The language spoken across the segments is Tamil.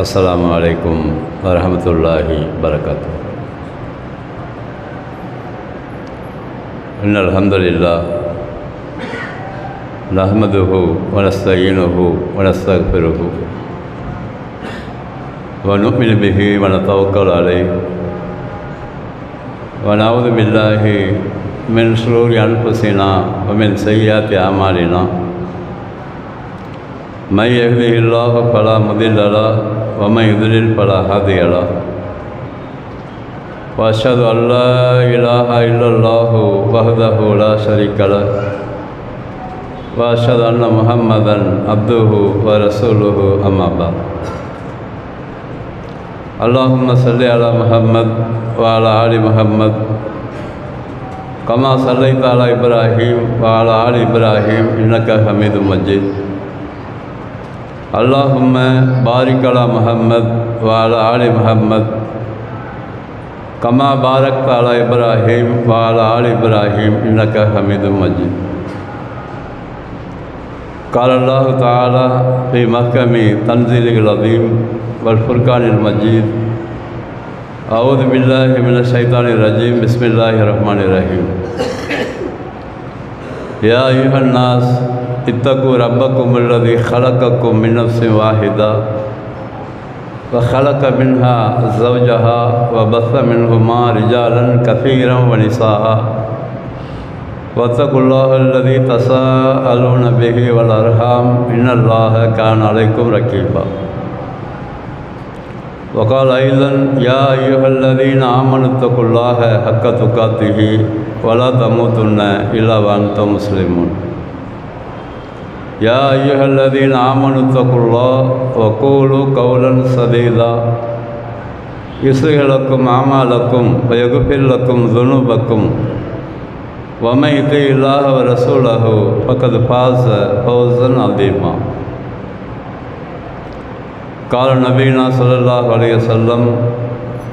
அஸ்ஸலாமு அலைக்கும் வரஹ்மத்துல்லாஹி வபரகாத்துஹு. இன்னல் ஹம்துலில்லாஹ் நஹ்மதுஹு வ நஸ்தஈனுஹு வ நஸ்தக்ஃபிருஹு வ நு'மினு பிஹி வ நதவக்கலு அலைஹி வ நஊது பில்லாஹி மின் ஷுரூரி அன்ஃபுஸினா வ மின் ஸய்யிஆத்தி அமாலினா. மை யஹ்திஹில்லாஹு ஃபலா முதில்ல லஹு வ மை யுத்லில் ஃபலா ஹாதிய லஹு. வ அஷ்ஹது அன் லா இலாஹா இல்லல்லாஹு வஹ்தஹு லா ஷரீக லஹு வ அஷ்ஹது அன்ன முஹம்மதன் அப்துஹு வ ரசூலுஹு அம்மா பஅத். அல்லாஹும்ம ஸல்லி அலா முஹம்மத் வ அலா ஆலி முஹம்மத் கமா ஸல்லைத அலா இப்ராஹீம் வ அலா ஆலி இப்ராஹீம் இன்னக ஹமீதும் மஜீத். அல்லாஹும்ம பாரிக் அலா முஹம்மத் வ அலா ஆலி முஹம்மத் கமா பாரக்த அலா இப்ராஹீம் வ அலா ஆலி இப்ராஹீம் இன்னக ஹமீதும் மஜீத். قال الله تعالى في محكم تنزيله العظيم والفرقان المجيد. أعوذ بالله من الشيطان الرجيم. بسم الله الرحمن الرحيم. يا أيها الناس اتقوا ربكم الذي خلقكم من نفس واحدة وخلق منها زوجها وبث منهما رجالا كثيرا ونساء واتقوا الله الذي تساءلون به والأرحام إن الله كان عليكم رقيبا. وقال أيضا يا أيها الذين آمنوا اتقوا الله حق تقاته ولا تموتن إلا وأنتم مسلمون. يا أيها الذين آمنوا اتقوا الله وقولوا قولا سديدا يصلح لكم أعمالكم ويغفر لكم ذنوبكم ومن يطع الله ورسوله فقد فاز فوزا عظيما. قال نبينا صلى الله عليه وسلم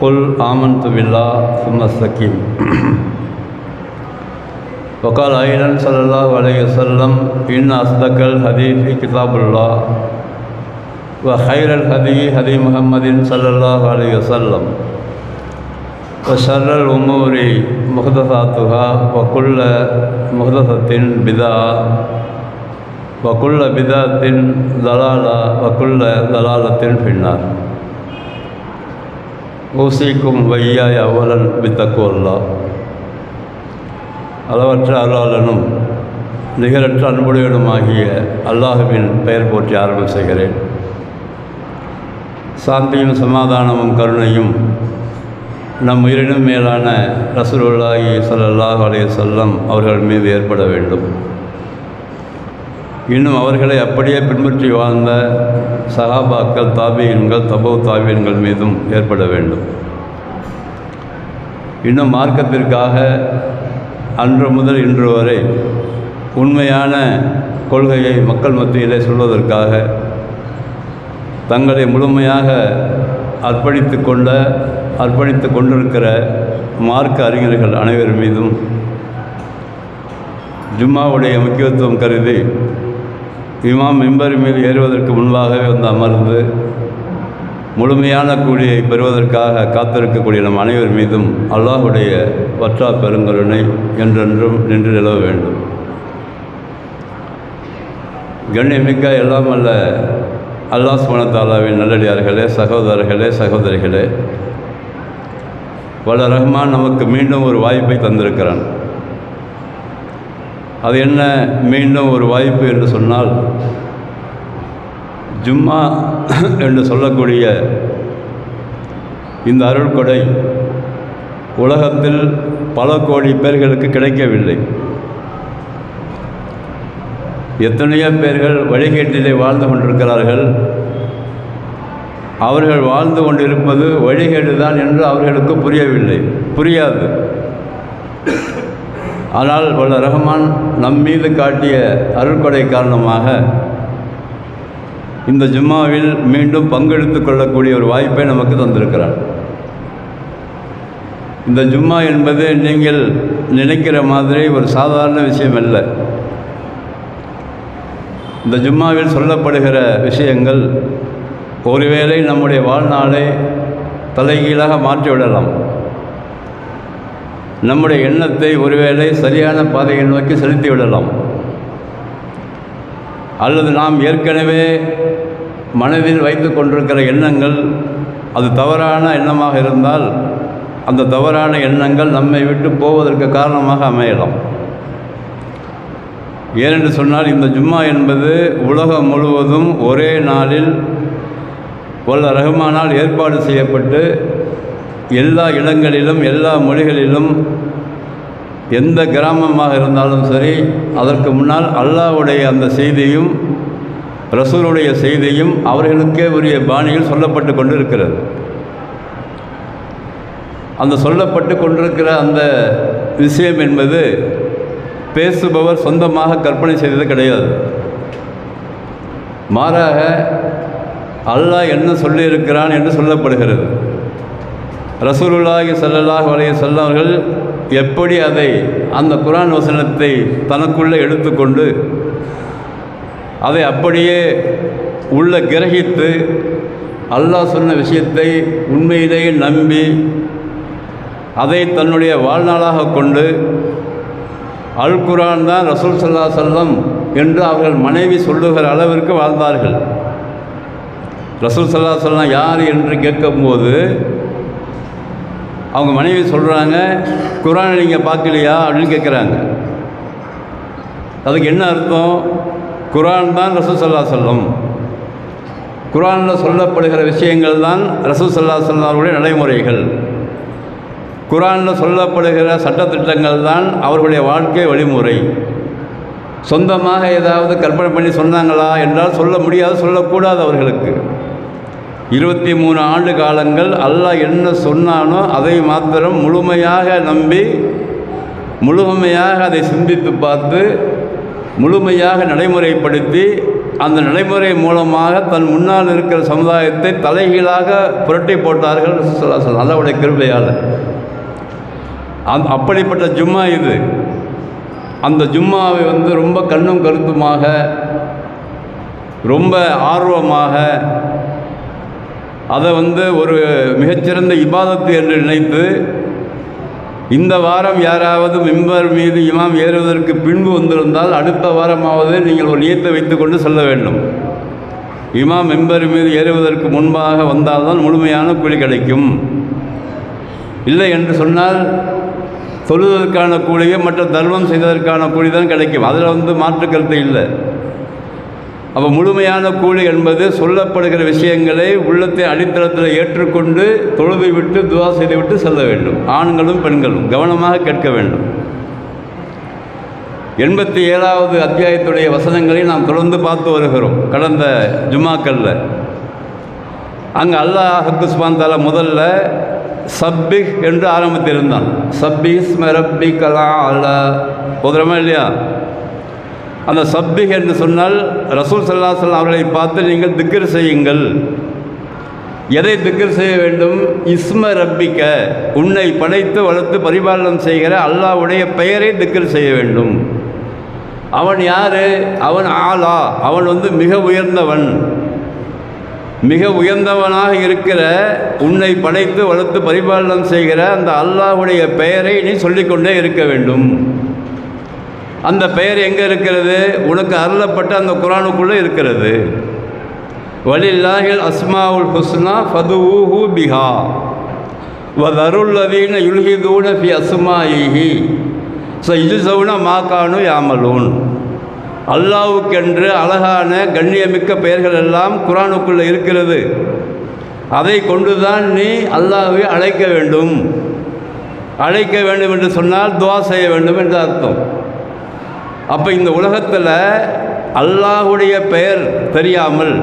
قل آمنت بالله ثم استقم. وقال أيضا صلى الله عليه وسلم إن أصدق الحديث كتاب الله وخير الهدي هدي محمد صلى الله عليه وسلم وشر الأمور محدثاتها وكل محدثة بدعة وكل بدعة ضلالة وكل ضلالة في النار. أوصيكم وإياي أولا بتقوى الله. அளவற்ற அருளாளனும் நிகரற்ற அன்புடையனுமாகிய அல்லாஹுவின் பெயர் போற்றி ஆரம்பம் செய்கிறேன். சாந்தியும் சமாதானமும் கருணையும் நம் உயிரினும் மேலான ரசூலுல்லாஹி ஸல்லல்லாஹு அலைஹி வஸல்லம் அவர்கள் மீது ஏற்பட வேண்டும். இன்னும் அவர்களை அப்படியே பின்பற்றி வாழ்ந்த சஹாபாக்கள், தாபீன்கள், தபூ தாபீன்கள் மீதும் ஏற்பட வேண்டும். இன்னும் மார்க்கத்திற்காக அன்று முதல் இன்று வரை உண்மையான கொள்கையை மக்கள் மத்தியிலே சொல்வதற்காக தங்களை முழுமையாக அர்ப்பணித்து கொண்டிருக்கிற மார்க்க அறிஞர்கள் அனைவர் மீதும் ஜும்மாவுடைய முக்கியத்துவம் கருதி இமாம் மிம்பர் மீது ஏறுவதற்கு முன்பாகவே வந்து அமர்ந்து முழுமையான கூலியை பெறுவதற்காக காத்திருக்கக்கூடிய நம் அனைவர் மீதும் அல்லாஹுடைய வற்றா பெருங்கருணை என்றென்றும் நின்று நிலவ வேண்டும். கண்ணியமிக்க எல்லாம் அல்ல அல்லாஹ் சுப்ஹானஹு வ தஆலாவின் நல்லடியார்களே, சகோதரர்களே, சகோதரிகளே, வல்ல ரஹ்மான் நமக்கு மீண்டும் ஒரு வாய்ப்பை தந்திருக்கிறான். அது என்ன மீண்டும் ஒரு வாய்ப்பு என்று சொன்னால், ஜும்மா என்று சொல்லக்கூடிய இந்த அருள்கொடை உலகத்தில் பல கோடி பேர்களுக்கு கிடைக்கவில்லை. எத்தனையோ பேர்கள் வழிகேட்டிலே வாழ்ந்து கொண்டிருக்கிறார்கள். அவர்கள் வாழ்ந்து கொண்டிருப்பது வழிகேடுதான் என்று அவர்களுக்கு புரியாது. ஆனால் வல்ல ரஹ்மான் நம் மீது காட்டிய அருள்கொடை காரணமாக இந்த ஜும்மாவில் மீண்டும் பங்கெடுத்து கொள்ளக்கூடிய ஒரு வாய்ப்பை நமக்கு தந்திருக்கிறார். இந்த ஜும்மா என்பது நீங்கள் நினைக்கிற மாதிரி ஒரு சாதாரண விஷயம் அல்ல. இந்த ஜும்மாவில் சொல்லப்படுகிற விஷயங்கள் ஒருவேளை நம்முடைய வாழ்நாளை தலைகீழாக மாற்றிவிடலாம். நம்முடைய எண்ணத்தை ஒருவேளை சரியான பாதையை நோக்கி செலுத்தி விடலாம். அல்லது நாம் ஏற்கனவே மனதில் வைத்து கொண்டிருக்கிற எண்ணங்கள் அது தவறான எண்ணமாக இருந்தால் அந்த தவறான எண்ணங்கள் நம்மை விட்டு போவதற்கு காரணமாக அமையலாம். ஏனென்று சொன்னால் இந்த ஜும்மா என்பது உலகம் முழுவதும் ஒரே நாளில் வல்ல ரஹ்மானால் ஏற்பாடு செய்யப்பட்டு எல்லா இடங்களிலும் எல்லா மொழிகளிலும் எந்த கிராமமாக இருந்தாலும் சரி அதற்கு முன்னால் அல்லாஹ்வுடைய அந்த செய்தியும் ரசூலுடைய செய்தியும் அவர்களுக்கே உரிய பாணியில் சொல்லப்பட்டு கொண்டிருக்கிறது. அந்த சொல்லப்பட்டு கொண்டிருக்கிற அந்த விஷயம் என்பது பேசுபவர் சொந்தமாக கற்பனை செய்தது கிடையாது. மாறாக அல்லாஹ் என்ன சொல்லியிருக்கிறான் என்று சொல்லப்படுகிறது. ரசூலுல்லாஹி ஸல்லல்லாஹு அலைஹி வஸல்லம் அவர்கள் எப்படி அதை அந்த குர்ஆன் வசனத்தை தனக்குள்ளே எடுத்துக்கொண்டு அதை அப்படியே உள்ள கிரகித்து அல்லாஹ் சொன்ன விஷயத்தை உண்மையிலேயே நம்பி அதை தன்னுடைய வாழ்நாளாக கொண்டு அல் குர்ஆன் தான் ரசூல் ஸல்லல்லாஹு அலைஹி வஸல்லம் என்று அவர்கள் மனைவி சொல்லுகிற அளவிற்கு வாழ்ந்தார்கள். ரசூல் ஸல்லல்லாஹு அலைஹி வஸல்லம் யார் என்று கேட்கும்போது அவங்க மனைவி சொல்கிறாங்க, குர்ஆனை நீங்கள் பார்க்கலையா அப்படின்னு கேட்குறாங்க. அதுக்கு என்ன அர்த்தம்? குர்ஆன் தான் ரசூல் ஸல்லல்லாஹு அலைஹி வஸல்லம், குர்ஆனில் சொல்லப்படுகிற விஷயங்கள் தான் ரசூல் ஸல்லல்லாஹு அலைஹி வஸல்லம் அவர்களுடைய நடைமுறைகள், குர்ஆனில் சொல்லப்படுகிற சட்டத்திட்டங்கள் தான் அவர்களுடைய வாழ்க்கை வழிமுறை. சொந்தமாக ஏதாவது கற்பனை பண்ணி சொன்னாங்களா என்றால் சொல்ல முடியாது, சொல்லக்கூடாது. அவர்களுக்கு 23 ஆண்டு காலங்கள் அல்லாஹ் என்ன சொன்னானோ அதை மாத்திரம் முழுமையாக நம்பி முழுமையாக அதை சிந்தித்து பார்த்து முழுமையாக நடைமுறைப்படுத்தி அந்த நடைமுறை மூலமாக தன் முன்னால் இருக்கிற சமுதாயத்தை தலைகீழாக புரட்டி போட்டார்கள் அல்லாஹ்வுடைய கிருபையால். அப்படிப்பட்ட ஜும்மா இது. அந்த ஜும்மாவை ரொம்ப கண்ணும் கருத்துமாக ரொம்ப ஆர்வமாக அதை ஒரு மிகச்சிறந்த இபாதத்து என்று நினைத்து இந்த வாரம் யாராவது மிம்பர் மீது இமாம் ஏறுவதற்கு பின்பு வந்திருந்தால் அடுத்த வாரமாவது நீங்கள் ஒரு நியத்தை வைத்து கொண்டு செல்ல வேண்டும். இமாம் மிம்பர் மீது ஏறுவதற்கு முன்பாக வந்தால்தான் முழுமையான கூலி கிடைக்கும். இல்லை என்று சொன்னால் தொழுவதற்கான கூலியை மற்ற தர்மம் செய்வதற்கான கூலி தான் கிடைக்கும். அதில் மாற்று கருத்து இல்லை. அப்போ முழுமையான கூலி என்பது சொல்லப்படுகிற விஷயங்களை உள்ளத்தை அடித்தளத்தில் ஏற்றுக்கொண்டு தொழுது விட்டு துவா செய்து விட்டு செல்ல வேண்டும். ஆண்களும் பெண்களும் கவனமாக கேட்க வேண்டும். 87வது அத்தியாயத்துடைய வசனங்களை நாம் தொடர்ந்து பார்த்து வருகிறோம் கடந்த ஜும்மாக்களில். அங்கே அல்லாஹ் சுப்ஹானஹு வ தஆலா முதல்ல சப்பிஹ் என்று ஆரம்பித்திருந்தான். சப்பிஹ்ஸ்ம ரப்பிக்கல் அலா போதுமா இல்லையா? அந்த சப்பிஹ் என்று சொன்னால் ரசூல் ஸல்லல்லாஹு அலைஹி வஸல்லம் அவர்களை பார்த்து நீங்கள் திக்ர் செய்யுங்கள். எதை திக்ர் செய்ய வேண்டும்? இஸ்ம ரப்பிக்க, உன்னை படைத்து வளர்த்து பரிபாலனம் செய்கிற அல்லாஹ்வுடைய பெயரை திக்ர் செய்ய வேண்டும். அவன் யார்? அவன் ஆலா, அவன் மிக உயர்ந்தவன். மிக உயர்ந்தவனாக இருக்கிற உன்னை படைத்து வளர்த்து பரிபாலனம் செய்கிற அந்த அல்லாஹ்வுடைய பெயரை நீ சொல்லிக்கொண்டே இருக்க வேண்டும். அந்த பெயர் எங்கே இருக்கிறது? உனக்கு அருளப்பட்ட அந்த குர்ஆனுக்குள்ளே இருக்கிறது. வலில்லாஹில் அஸ்மாவுல் ஹுஸ்னா ஃபதுஊஹு பிஹா வதருல்லதீன யுல்ஹிதூன ஃபி அஸ்மாயிஹி சயஜ்ஸௌன மா கானூ யாமலூன். அல்லாஹ்வுக்கென்று அழகான கண்ணியமிக்க பெயர்கள் எல்லாம் குர்ஆனுக்குள்ளே இருக்கிறது. அதை கொண்டுதான் நீ அல்லாஹ்வை அழைக்க வேண்டும். அழைக்க வேண்டும் என்று சொன்னால் துஆ செய்ய வேண்டும் என்று அர்த்தம். அப்போ இந்த உலகத்தில் அல்லாஹ்வுடைய பெயர் தெரியாமல்,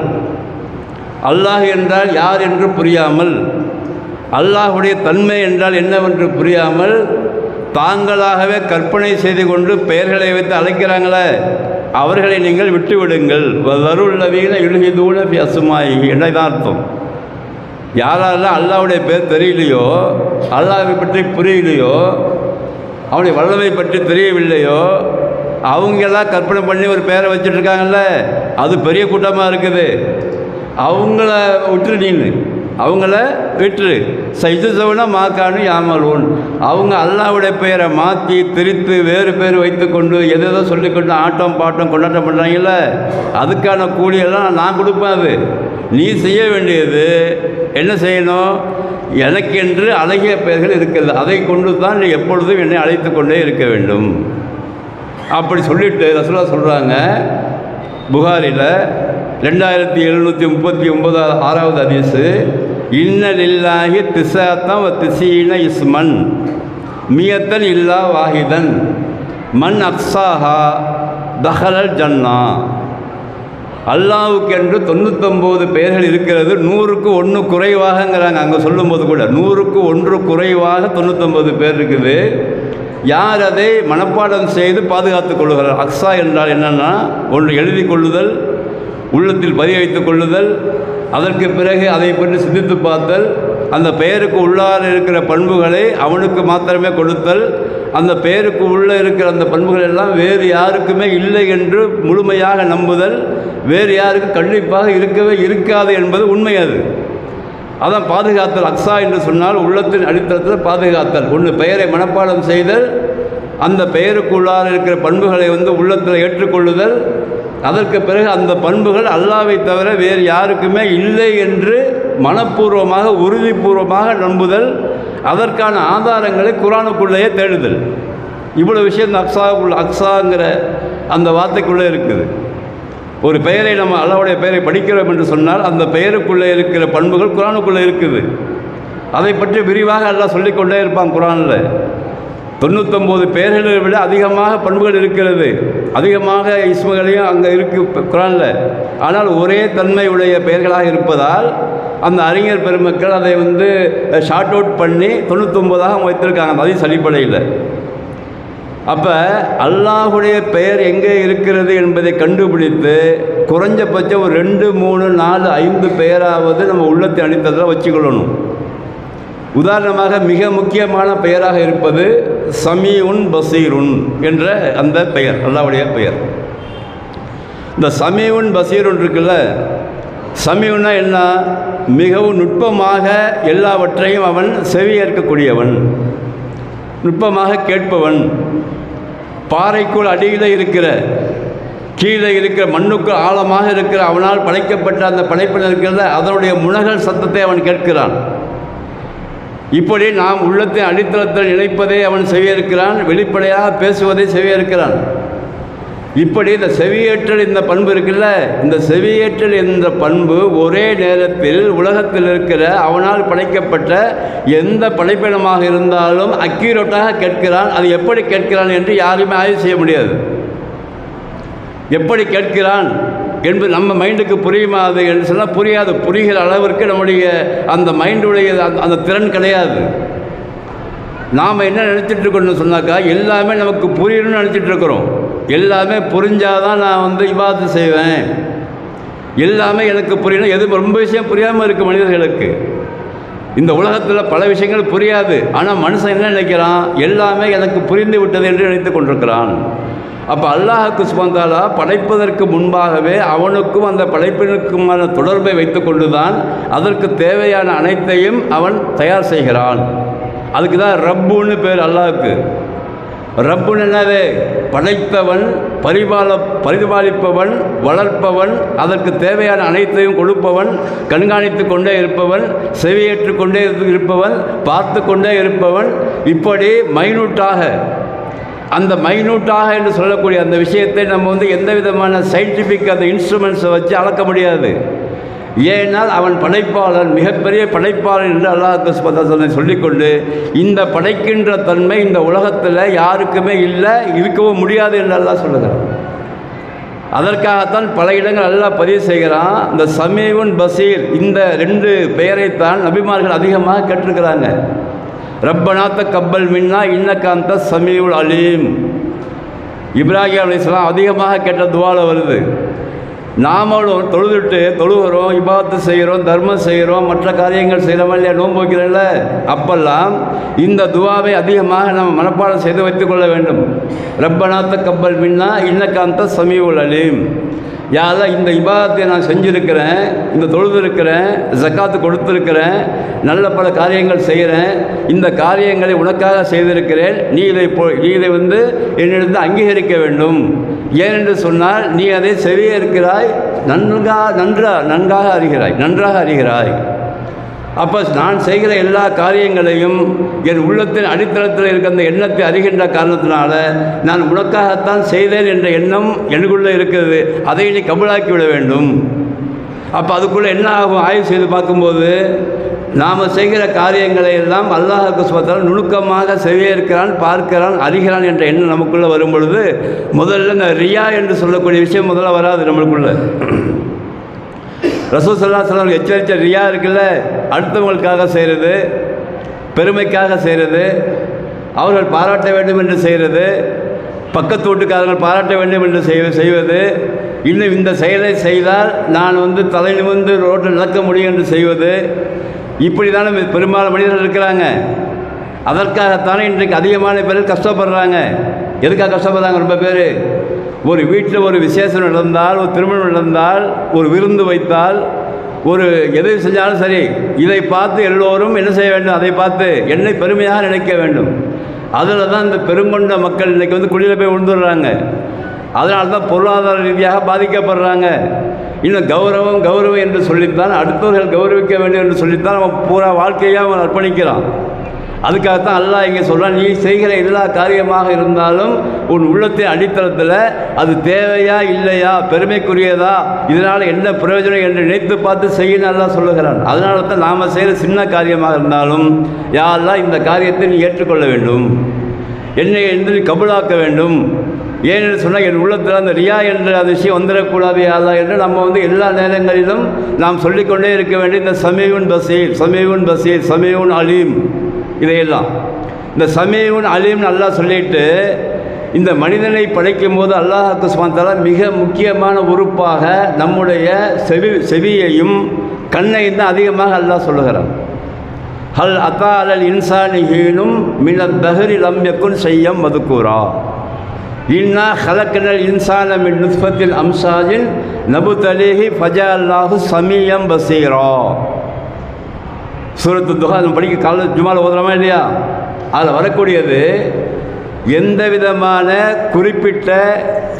அல்லாஹ் என்றால் யார் என்று புரியாமல், அல்லாஹ்வுடைய தன்மை என்றால் என்னவென்று புரியாமல் தாங்களாகவே கற்பனை செய்து கொண்டு பெயர்களை வைத்து அழைக்கிறாங்களே, அவர்களை நீங்கள் விட்டுவிடுங்கள். வதருல்லதீன யுல்ஹிதூன ஃபி அஸ்மாயிஹி என்றதான் அர்த்தம். யாரெல்லாம் அல்லாஹ்வுடைய பேர் தெரியலையோ, அல்லாஹ்வை பற்றி புரியலையோ, அவனுடைய வல்லமை பற்றி தெரியவில்லையோ, அவங்கெல்லாம் கற்பனை பண்ணி ஒரு பேரை வச்சுட்ருக்காங்கல்ல, அது பெரிய கூட்டமாக இருக்குது. அவங்கள விட்டுரு, நீனு அவங்கள விட்டுரு. சைதுசவனா மாக்கானு யாமலூன், அவங்க அல்லாவுடைய பெயரை மாற்றி திரித்து வேறு பேர் வைத்துக்கொண்டு எதோ சொல்லிக்கொண்டு ஆட்டம் பாட்டம் கொண்டாட்டம் பண்ணுறாங்கல்ல, அதுக்கான கூலியெல்லாம் நான் கொடுப்பேன். அது நீ செய்ய வேண்டியது என்ன செய்யணும்? எனக்கென்று அழகிய பெயர்கள் இருக்கிறது, அதை கொண்டு தான் நீ எப்பொழுதும் என்னை அழைத்து கொண்டே இருக்க வேண்டும். அப்படி சொல்லிவிட்டு ரசூலுல்லாஹ் சொல்கிறாங்க, புகாரில் 2739 6வது ஹதீஸு, இன்ன லில்லாஹி திஸாத்தன் வ திஸீன இஸ்மன் மியத்தன் இல்லா வாஹிதன் மன் அக்ஸாஹா தஹலல் ஜன்னா. அல்லாஹ்வுக்கென்று 99 பெயர்கள் இருக்கிறது, 100க்கு 1 குறைவாகங்கிறாங்க. அங்கே சொல்லும்போது கூட 100க்கு 1 குறைவாக 99 பேர் இருக்குது. யார் அதை மனப்பாடம் செய்து பாதுகாத்து கொள்ளுகிறார்? அக்ஸா என்றால் என்னென்னா, ஒன்று எழுதி கொள்ளுதல், உள்ளத்தில் பதிய வைத்துக் கொள்ளுதல், அதற்கு பிறகு அதை பற்றி சிந்தித்து பார்த்தல், அந்த பெயருக்கு உள்ளார இருக்கிற பண்புகளை அவனுக்கு மாத்திரமே கொடுத்தல், அந்த பெயருக்கு உள்ளே இருக்கிற அந்த பண்புகள் எல்லாம் வேறு யாருக்குமே இல்லை என்று முழுமையாக நம்புதல், வேறு யாருக்கு கண்டிப்பாக இருக்கவே இருக்காது என்பது உண்மை. அதான் பாதுகாத்தல். அக்ஸா என்று சொன்னால் உள்ளத்தின் அடித்தளத்தில் பாதுகாத்தல். ஒன்று பெயரை மனப்பாடம் செய்தல், அந்த பெயருக்குள்ளார இருக்கிற பண்புகளை உள்ளத்தில் ஏற்றுக்கொள்ளுதல், அதற்கு பிறகு அந்த பண்புகள் அல்லாஹ்வை தவிர வேறு யாருக்குமே இல்லை என்று மனப்பூர்வமாக உறுதிபூர்வமாக நம்புதல், அதற்கான ஆதாரங்களை குர்ஆனுக்குள்ளேயே தேடுதல். இவ்வளோ விஷயம் இந்த அக்ஸாங்கிற அந்த வார்த்தைக்குள்ளே இருக்குது. ஒரு பெயரை நம்ம அல்லாஹ்வுடைய பெயரை படிக்கிறோம் என்று சொன்னால் அந்த பெயருக்குள்ளே இருக்கிற பண்புகள் குர்ஆனுக்குள்ளே இருக்குது. அதை பற்றி விரிவாக அல்லாஹ் சொல்லிக்கொண்டே இருப்பான் குர்ஆனில். 99 பெயர்களை விட அதிகமாக பண்புகள் இருக்கிறது, அதிகமாக இஸ்முகளையும் அங்கே இருக்குது குர்ஆனில். ஆனால் ஒரே தன்மை உடைய பெயர்களாக இருப்பதால் அந்த அறிஞர் பெருமக்கள் அதை ஷார்ட் அவுட் பண்ணி 99ஆக வைத்திருக்காங்க, அந்த ஹதீஸ் அடிப்படையில். அப்போ அல்லாஹுடைய பெயர் எங்கே இருக்கிறது என்பதை கண்டுபிடித்து குறைஞ்சபட்சம் ஒரு 2, 3, 4, 5 பெயராவது நம்ம உள்ளத்தை அடித்ததில் வச்சுக்கொள்ளணும். உதாரணமாக மிக முக்கியமான பெயராக இருப்பது சமீஉன் பசீருன் என்ற அந்த பெயர், அல்லாஹ்வுடைய பெயர். இந்த சமீஉன் பசீருன் இருக்குல்ல, சமீஉன்னா என்ன? மிகவும் நுட்பமாக எல்லாவற்றையும் அவன் செவியேற்கக்கூடியவன், நுட்பமாக கேட்பவன். பாறைக்குள் அடியில் இருக்கிற, கீழே இருக்கிற, மண்ணுக்கு ஆழமாக இருக்கிற அவனால் படைக்கப்பட்ட அந்த படைப்பில் இருக்கிறத அதனுடைய முனகல் சத்தத்தை அவன் கேட்கிறான். இப்படி நாம் உள்ளத்தை அடித்தளத்தில் நினைப்பதை அவன் செவியேற்கிறான், வெளிப்படையாக பேசுவதை செவியேற்கிறான். இப்படி இந்த செவியேற்றல் இந்த பண்பு இருக்குல்ல, இந்த செவியேற்றல் என்ற பண்பு ஒரே நேரத்தில் உலகத்தில் இருக்கிற அவனால் படைக்கப்பட்ட எந்த படைப்பினமாக இருந்தாலும் அக்யூரேட்டாக கேட்கிறான். அது எப்படி கேட்கிறான் என்று யாருமே ஆய்வு செய்ய முடியாது. எப்படி கேட்கிறான் என்பது நம்ம மைண்டுக்கு புரியுமாது என்று சொன்னால் புரியாது. புரிகிற அளவிற்கு நம்முடைய அந்த மைண்டுடைய அந்த திறன் கிடையாது. நாம் என்ன நினச்சிட்ருக்கோன்னு சொன்னாக்கா, எல்லாமே நமக்கு புரியணும்னு நினச்சிட்ருக்குறோம். எல்லாமே புரிஞ்சாதான் நான் இபாதத்து செய்வேன், எல்லாமே எனக்கு புரியணும். எது ரொம்ப விஷயம் புரியாமல் இருக்குது மனிதர்களுக்கு. இந்த உலகத்தில் பல விஷயங்கள் புரியாது. ஆனால் மனுஷன் என்ன நினைக்கிறான்? எல்லாமே எனக்கு புரிந்து விட்டது என்று நினைத்து கொண்டிருக்கிறான். அப்போ அல்லாஹ்வுக்கு சுப்ஹானஹு வ தஆலா படைப்பதற்கு முன்பாகவே அவனுக்கும் அந்த படைப்பினுக்குமான தொடர்பை வைத்து கொண்டு தான் அதற்கு தேவையான அனைத்தையும் அவன் தயார் செய்கிறான். அதுக்கு தான் ரப்புன்னு பேர் அல்லாஹ்வுக்கு. ரப்புன்னு என்னது? படைத்தவன், பரிபாலிப்பவன், வளர்ப்பவன், அதற்கு தேவையான அனைத்தையும் கொடுப்பவன், கண்காணித்து கொண்டே இருப்பவன், செவியேற்று கொண்டே இருப்பவன், பார்த்து கொண்டே இருப்பவன். இப்படி அந்த மைனூட்டாக என்று சொல்லக்கூடிய அந்த விஷயத்தை நம்ம எந்த விதமான சயின்டிஃபிக் அந்த இன்ஸ்ட்ருமெண்ட்ஸை வச்சு அளக்க முடியாது. ஏனால் அவன் படைப்பாளன், மிகப்பெரிய படைப்பாளன் என்று அல்லாஹ் சுப்ஹானஹு வ தஆலா சொல்லிக்கொண்டு இந்த படைக்கின்ற தன்மை இந்த உலகத்தில் யாருக்குமே இல்லை, இருக்கவும் முடியாது என்று அல்லாஹ் சொல்லுகிறான். அதற்காகத்தான் பல இடங்கள் அல்லாஹ் பதிவு செய்கிறான். இந்த சமீஉன் பசீர் இந்த 2 பெயரைத்தான் நபிமார்கள் அதிகமாக கேட்டிருக்கிறாங்க. ரப்பனா தக்கப்பல் மின்னா இன்னக அன்த சமீஉல் அலீம். இப்ராஹிம் அலைஹிஸ்ஸலாம் அதிகமாக கேட்ட துவாவில் வருது. நாமளும் தொழுகிறோம், இபாதத்து செய்கிறோம், தர்மம் செய்கிறோம், மற்ற காரியங்கள் செய்கிறோமா இல்லையா, நோன்பு வைக்கிறோம்ல, அப்பெல்லாம் இந்த துவாவை அதிகமாக நம்ம மனப்பாடம் செய்து வைத்துக்கொள்ள வேண்டும். ரப்பனா தக்கப்பல் மின்னா இன்னக அன்த சமீஉல் அலீம். யாரெல்லாம் இந்த இபாதத்தை நான் செஞ்சுருக்கிறேன், இந்த தொழுது இருக்கிறேன், ஜக்காத்து கொடுத்துருக்கிறேன், நல்ல பல காரியங்கள் செய்கிறேன், இந்த காரியங்களை உனக்காக செய்திருக்கிறேன், நீ இதை வந்து என்னிடத்தில் அங்கீகரிக்க வேண்டும். ஏனென்று சொன்னால் நீ அதை செவியே இருக்கிறாய், நன்றாக அறிகிறாய். அப்போ நான் செய்கிற எல்லா காரியங்களையும் என் உள்ளத்தின் அடித்தளத்தில் இருக்க அந்த எண்ணத்தை அறிகின்ற காரணத்தினால நான் உனக்காகத்தான் செய்தேன் என்ற எண்ணம் எனக்குள்ளே இருக்கிறது. அதை நீ கபூலாக்கி விட வேண்டும். அப்போ அதுக்குள்ளே என்ன ஆகும்? ஆய்வு செய்து பார்க்கும்போது நாம் செய்கிற காரியங்களை எல்லாம் அல்லாஹ்வுக்கு சுபஹானஹு நுணுக்கமாக செவியேற்கிறான், பார்க்கிறான், அறிகிறான் என்ற எண்ணம் நமக்குள்ளே வரும் பொழுது முதல்ல இந்த ரியா என்று சொல்லக்கூடிய விஷயம் முதல்ல வராது நம்மளுக்குள்ள. ரசூல் ஸல்லல்லாஹு அலைஹி வஸல்லம் எச்சரித்த ரியா இருக்குல்ல, அடுத்தவங்களுக்காக செய்கிறது, பெருமைக்காக செய்கிறது, அவர்கள் பாராட்ட வேண்டும் என்று செய்கிறது, பக்கத்து வீட்டுக்காரர்கள் பாராட்ட வேண்டும் என்று செய்வது, இன்னும் இந்த செயலை செய்தால் நான் வந்து தலை நிமிர்ந்து ரோட்டில் நடக்க முடியும் என்று செய்வது, இப்படி தானே பெரும்பாலான மனிதர்கள் இருக்கிறாங்க. அதற்காகத்தானே இன்றைக்கு அதிகமான பேர் கஷ்டப்படுறாங்க. எதுக்காக கஷ்டப்படுறாங்க? ரொம்ப பேர் ஒரு வீட்டில் ஒரு விசேஷம் நடந்தால், ஒரு திருமணம் நடந்தால், ஒரு விருந்து வைத்தால், ஒரு எது செஞ்சாலும் சரி, இதை பார்த்து எல்லோரும் என்ன செய்ய வேண்டும்? அதை பார்த்து என்னை பெருமையாக நினைக்க வேண்டும். அதில் தான் இந்த பெருங்கொண்ட மக்கள் இன்றைக்கி வந்து குழியில் போய் விழுந்துடுறாங்க. அதனால தான் பொருளாதார ரீதியாக பாதிக்கப்படுறாங்க. இன்னும் கௌரவம் என்று சொல்லித்தான், அடுத்தவர்கள் கௌரவிக்க வேண்டும் என்று சொல்லித்தான் அவன் பூரா வாழ்க்கையாக அவன் அர்ப்பணிக்கிறான். அதுக்காகத்தான் அல்லாஹ் இங்கே சொல்கிறான், நீ செய்கிற எல்லா காரியமாக இருந்தாலும் உன் உள்ளத்தின் அடித்தளத்தில் அது தேவையா இல்லையா, பெருமைக்குரியதா, இதனால் என்ன பிரயோஜனம் என்று நினைத்து பார்த்து செய்யணும் அல்லாஹ் சொல்லுகிறான். அதனால தான் நாம் செய்கிற சின்ன காரியமாக இருந்தாலும் யா அல்லாஹ் இந்த காரியத்தை நீ ஏற்றுக்கொள்ள வேண்டும், என்னை என்று கபூலாக்க வேண்டும். ஏனென்று சொன்னால் என் உள்ளத்தில் அந்த ரியா என்ற அந்த விஷயம் வந்துடக்கூடாது யா அல்லாஹ் என்று நம்ம வந்து எல்லா நேரங்களிலும் நாம் சொல்லிக்கொண்டே இருக்க வேண்டிய இந்த சமீஉன் பசீர், சமீஉன் அலீம், இதையெல்லாம் இந்த சமீஉன் அலீம்னு அல்லாஹ் சொல்லிட்டு இந்த மனிதனை படைக்கும் போது அல்லாஹ்வுக்கு சுப்ஹானஹு வ தஆலா மிக முக்கியமான உறுப்பாக நம்முடைய செவியையும் கண்ணையும் தான் அதிகமாக அல்லாஹ் சொல்லுகிறான். ஹல் அத்தா அலல் இன்சானி ஹீனும் மினத் தஹ்ரி லம் யகுன் ஷையம் மதுக்கூரா இன்னா ஹலக்னல் இன்சான மின் நுத்ஃபத்தின் அம்சாஜின் நபுதலிஹி ஃபஜஅல்னாஹு சமீயம் பஸீரா. சூரத்து துஹா நம்ம படிக்க காலையில் ஜுமால ஓதுறோமா இல்லையா? அதில் வரக்கூடியது எந்த விதமான குறிப்பிட்ட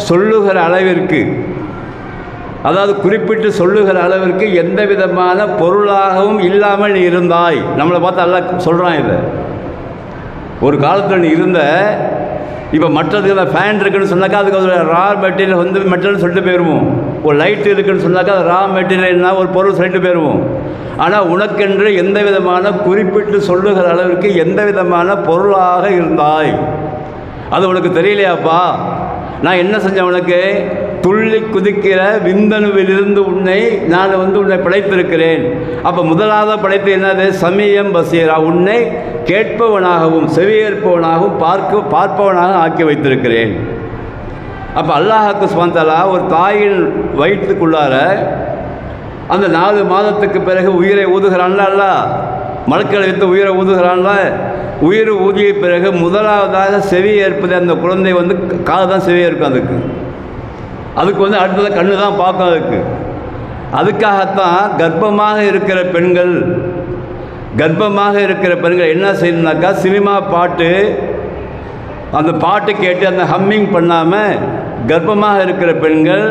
சொல்லுகிற அளவிற்கு, அதாவது குறிப்பிட்டு சொல்லுகிற அளவிற்கு எந்த விதமான பொருளாகவும் இல்லாமல் நீ இருந்தாய். நம்மளை பார்த்து அல்லாஹ் சொல்கிறான். இதை ஒரு காலத்தில் நீ இருந்த, இப்போ மற்றதுக்கு ஃபேன் இருக்குதுன்னு சொன்னாக்கா அதுக்கு ஒரு ரா மெட்டீரியல் வந்து மெட்டீரியல் சொல்லிட்டு போயிடுவோம். ஒரு லைட் இருக்குதுன்னு சொன்னாக்கா அது ரா மெட்டீரியல்னா ஒரு பொருள் சொல்லிட்டு போயிடுவோம். ஆனால் உனக்கென்று எந்த விதமான குறிப்பிட்டு சொல்லுகிற அளவிற்கு எந்த விதமான பொருளாக இருந்தாய், அது உனக்கு தெரியலையாப்பா? நான் என்ன செஞ்சேன்? உனக்கு துள்ளி குதிக்கிற விந்தணுவிலிருந்து நான் உன்னை படைத்திருக்கிறேன். அப்போ முதலாவது படைத்து என்னது? சமீயம் பசீரா, உன்னை கேட்பவனாகவும் செவியேற்பவனாகவும் பார்ப்பவனாக ஆக்கி வைத்திருக்கிறேன். அப்போ அல்லாஹ்வுக்கு சுப்ஹானஹு வ தஆலா ஒரு தாயின் வயிற்றுக்குள்ளார அந்த 4 மாதத்துக்கு பிறகு உயிரை ஊதுகிறான்ல, அல்லாஹ் மலக்களை வைத்து உயிரை ஊதுகிறான்ல, உயிர் ஊதிய பிறகு முதலாவதாக செவி ஏற்பது அந்த குழந்தை வந்து காது தான் செவி இருக்கும். அதுக்கு வந்து அடுத்ததாக கண்ணு தான் பார்க்கும். அதுக்காகத்தான் கர்ப்பமாக இருக்கிற பெண்கள் என்ன செய்யணுனாக்கா, சினிமா பாட்டு, அந்த பாட்டு கேட்டு அந்த ஹம்மிங் பண்ணாமல் கர்ப்பமாக இருக்கிற பெண்கள்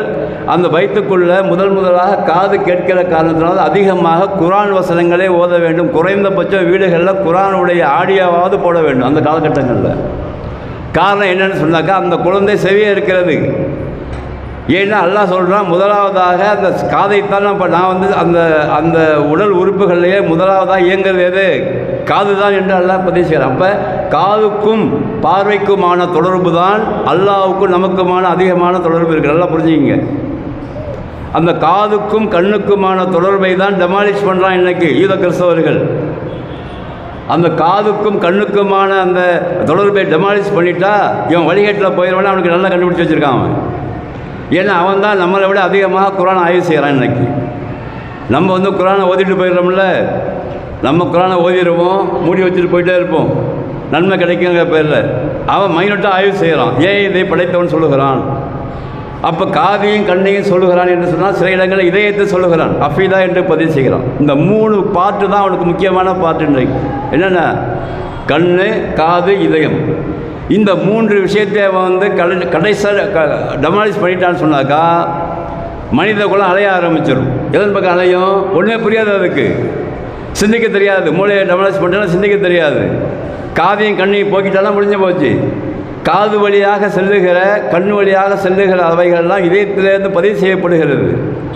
அந்த வயிற்றுக்குள்ளே முதலாக காது கேட்கிற காரணத்தினால அதிகமாக குர்ஆன் வசனங்களே ஓத வேண்டும். குறைந்தபட்சம் வீடுகளில் குர்ஆனுடைய ஆடியோவாவது போட வேண்டும் அந்த காலகட்டங்களில். காரணம் என்னென்னு சொன்னாக்கா, அந்த குழந்தை செவியே இருக்கிறது. ஏன்னா அல்லாஹ் சொல்கிறான், முதலாவதாக அந்த காதைத்தான் நான் வந்து அந்த உடல் உறுப்புகளிலேயே முதலாவதாக இயங்குறது எது? காது தான் என்று அல்லாஹ் பதிவு செய்கிறான். அப்போ காதுக்கும் பார்வைக்குமான தொடர்பு தான் அல்லாஹ்வுக்கும் நமக்குமான அதிகமான தொடர்பு இருக்குது. நல்லா புரிஞ்சுக்கிங்க. அந்த காதுக்கும் கண்ணுக்குமான தொடர்பை தான் டெமாலிஷ் பண்ணுறான் இன்றைக்கி யூத கிறிஸ்தவர்கள். அந்த காதுக்கும் கண்ணுக்குமான அந்த தொடர்பை டெமாலிஷ் பண்ணிட்டா இவன் வழிகேட்டில் போயிடுவானே, அவனுக்கு நல்லா கண்டுபிடிச்சி வச்சுருக்கான் அவன். ஏன்னா அவன் தான் நம்மளை விட அதிகமாக குர்ஆனை ஆய்வு செய்கிறான். இன்றைக்கி நம்ம வந்து குர்ஆனை ஓதிட்டு போயிடுறோம்ல, நம்ம குர்ஆனை ஓதிடுவோம், மூடி வச்சுட்டு போயிட்டே இருப்போம், நன்மை கிடைக்குங்கிற பேரில். அவன் மைனூட்டாக ஆய்வு செய்கிறான். ஏன் இதை படைத்தவன் சொல்லுகிறான். அப்போ காதையும் கண்ணையும் சொல்லுகிறான் என்று சொன்னால் சில இடங்களில் இதயத்தை சொல்லுகிறான், அஃபீதா என்று பதிவு செய்கிறான். இந்த 3 பாட்டு தான் அவனுக்கு முக்கியமான பாட்டு. இன்றைக்கு என்னென்ன? கண், காது, இதயம். இந்த 3 விஷயத்தை வந்து கடைசியாக டெமாலிஷ் பண்ணிட்டான்னு சொன்னாக்கா மனித குலம் அலைய ஆரம்பிச்சிடும். எதன் பக்கம் அலையும்? ஒன்றுமே புரியாது, அதுக்கு சிந்திக்க தெரியாது. மூளையை டெமாலிஷ் பண்ணிட்டாலும் சிந்திக்க தெரியாது. காதையும் கண்ணையும் போக்கிட்டாலும் முடிஞ்சு போச்சு. காது வழியாக செல்லுகிற, கண் வழியாக செல்லுகிற அவைகள்லாம் இதயத்திலேருந்து பதிவு செய்யப்படுகிறது.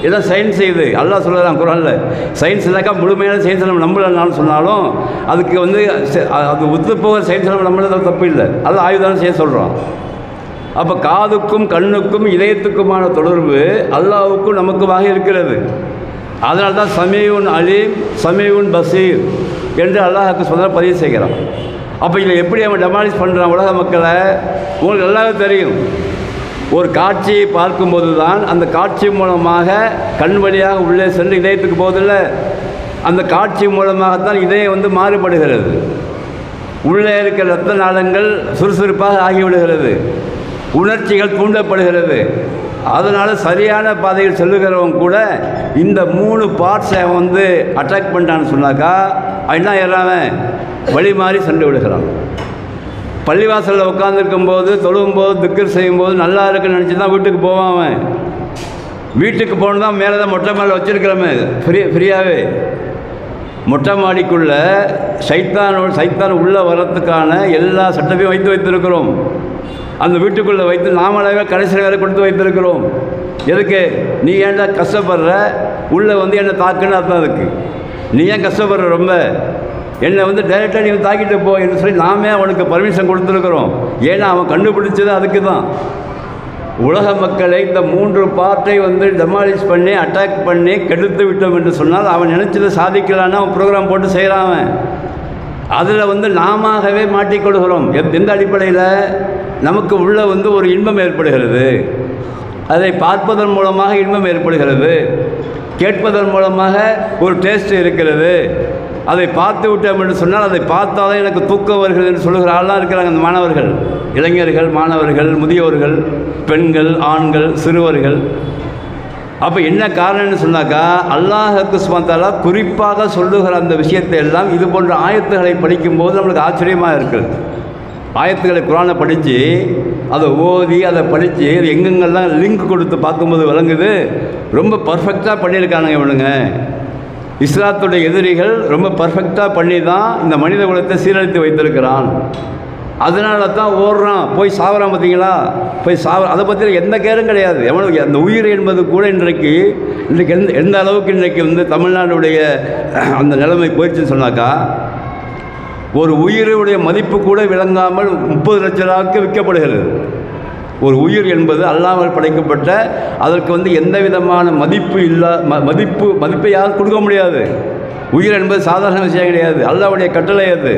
இதெல்லாம் சயின்ஸ். இது அல்லாஹ் சொல்கிறான் குர்ஆனில். சயின்ஸ் இல்லைக்கா முழுமையான சயின்ஸ் நம்ம நம்பலன்னாலும் சொன்னாலும் அதுக்கு வந்து அது ஒத்துப்போகிற சயின்ஸ் நம்ம நம்பளது தப்பு இல்லை. அது ஆய்வுதானம் செய்ய சொல்கிறோம். அப்போ காதுக்கும் கண்ணுக்கும் இதயத்துக்குமான தொடர்பு அல்லாஹ்வுக்கும் நமக்குமாக இருக்கிறது. அதனால தான் சமீஉன் அலீம், சமீஉன் பசீர் என்று அல்லாஹ்வுக்கு சொல்ல பதிவு செய்கிறான். அப்போ இதில் எப்படி அவன் டெமாலிஷ் பண்ணுறான் உலக மக்களை? உங்களுக்கு எல்லாரும் தெரியும். ஒரு காட்சியை பார்க்கும்போது தான் அந்த காட்சி மூலமாக கண் வழியாக உள்ளே சென்று இதயத்துக்கு போவதில்லை. அந்த காட்சி மூலமாகத்தான் இதயம் வந்து மாறுபடுகிறது. உள்ளே இருக்கிற இரத்த நாளங்கள் சுறுசுறுப்பாக ஆகிவிடுகிறது, உணர்ச்சிகள் தூண்டப்படுகிறது. அதனால் சரியான பாதையில் செல்லுகிறவங்க கூட இந்த 3 பார்ட்ஸை வந்து அட்டாக் பண்ணிட்டான்னு சொன்னாக்கா என்ன ஏறாவன் வழி மாறி சென்று விடுகிறான். பள்ளிவாசலில் உட்காந்துருக்கும்போது, தொழுகும்போது, திக்ர் செய்யும்போது நல்லா இருக்குன்னு நினச்சி தான் வீட்டுக்கு போவான். அவன் வீட்டுக்கு போகணும் தான் மேலே தான் மொட்டை மாடியில் வச்சுருக்கிறோமே ஃப்ரீயாகவே. மொட்டை மாடிக்குள்ளே சைத்தான் உள்ளே வர்றதுக்கான எல்லா சட்டத்தையும் வைத்திருக்கிறோம். அந்த வீட்டுக்குள்ளே வைத்து நாமளாவே கடைசி வேலை கொடுத்து வைத்திருக்கிறோம். எதுக்கு? நீ ஏன்டா கஷ்டப்படுற? உள்ளே வந்து என்னை தாக்குன்னு அர்த்தம். அதுக்கு நீ ஏன் கஷ்டப்படுற? ரொம்ப என்னை வந்து டைரெக்டாக நீ தாக்கிட்டு போ என்று சொல்லி நாமே அவனுக்கு பர்மிஷன் கொடுத்துருக்குறோம். ஏன்னா அவன் கண்டுபிடிச்சது அதுக்கு தான். உலக மக்களை இந்த 3 பார்ட்டை வந்து டெமாலிஷ் பண்ணி அட்டாக் பண்ணி கெடுத்து விட்டோம் என்று சொன்னால் அவன் நினச்சதை சாதிக்கலான்னு அவன் ப்ரோக்ராம் போட்டு செய்கிறான். அவன் அதில் வந்து நாமவே மாட்டிக்கொள்கிறோம். எந்த அடிப்படையில்? நமக்கு உள்ள வந்து ஒரு இன்பம் ஏற்படுகிறது, அதை பார்ப்பதன் மூலமாக இன்பம் ஏற்படுகிறது, கேட்பதன் மூலமாக ஒரு டேஸ்ட் இருக்கிறது. அதை பார்த்து விட்டோம் என்று சொன்னால் அதை பார்த்தாதான் எனக்கு தூக்கம் வருகிறது என்று சொல்லுகிற ஆள்லாம் இருக்கிறாங்க. அந்த மாணவர்கள், இளைஞர்கள், மாணவர்கள், முதியோர்கள், பெண்கள், ஆண்கள், சிறுவர்கள். அப்போ என்ன காரணம்னு சொன்னாக்கா அல்லாஹ்வுக்கு சுப்ஹானஹு வ தஆலா குறிப்பாக சொல்லுகிற அந்த விஷயத்தை எல்லாம் இது போன்ற ஆயத்துகளை படிக்கும்போது நம்மளுக்கு ஆச்சரியமாக இருக்குது. ஆயத்துக்களை குர்ஆனை படித்து அதை ஓதி அதை படித்து எங்கெங்கெல்லாம் லிங்க் கொடுத்து பார்க்கும்போது விளங்குது. ரொம்ப பர்ஃபெக்டாக பண்ணியிருக்கானுங்க இவனுங்க. இஸ்லாத்துடைய எதிரிகள் ரொம்ப பர்ஃபெக்டாக பண்ணி தான் இந்த மனித குலத்தை சீரழித்து வைத்திருக்கிறான். அதனால தான் ஓடுறான், போய் சாவறான். பார்த்தீங்களா? போய் அதை பற்றி எந்த கேரும் கிடையாது. எவனுக்கு அந்த உயிர் என்பது கூட இன்றைக்கு எந்த அளவுக்கு இன்றைக்கு வந்து தமிழ்நாடுடைய அந்த நிலைமை போயிடுச்சுன்னு சொன்னாக்கா ஒரு உயிருடைய மதிப்பு கூட விளங்காமல் 30 லட்ச ரூபாய்க்கு விற்கப்படுகிறது. ஒரு உயிர் என்பது அல்லாமல் படைக்கப்பட்ட, அதற்கு வந்து எந்த விதமான மதிப்பு மதிப்பை யாரும் கொடுக்க முடியாது. உயிர் என்பது சாதாரண விஷயம் கிடையாது, அல்லாஹ்வுடைய கட்டளை அது.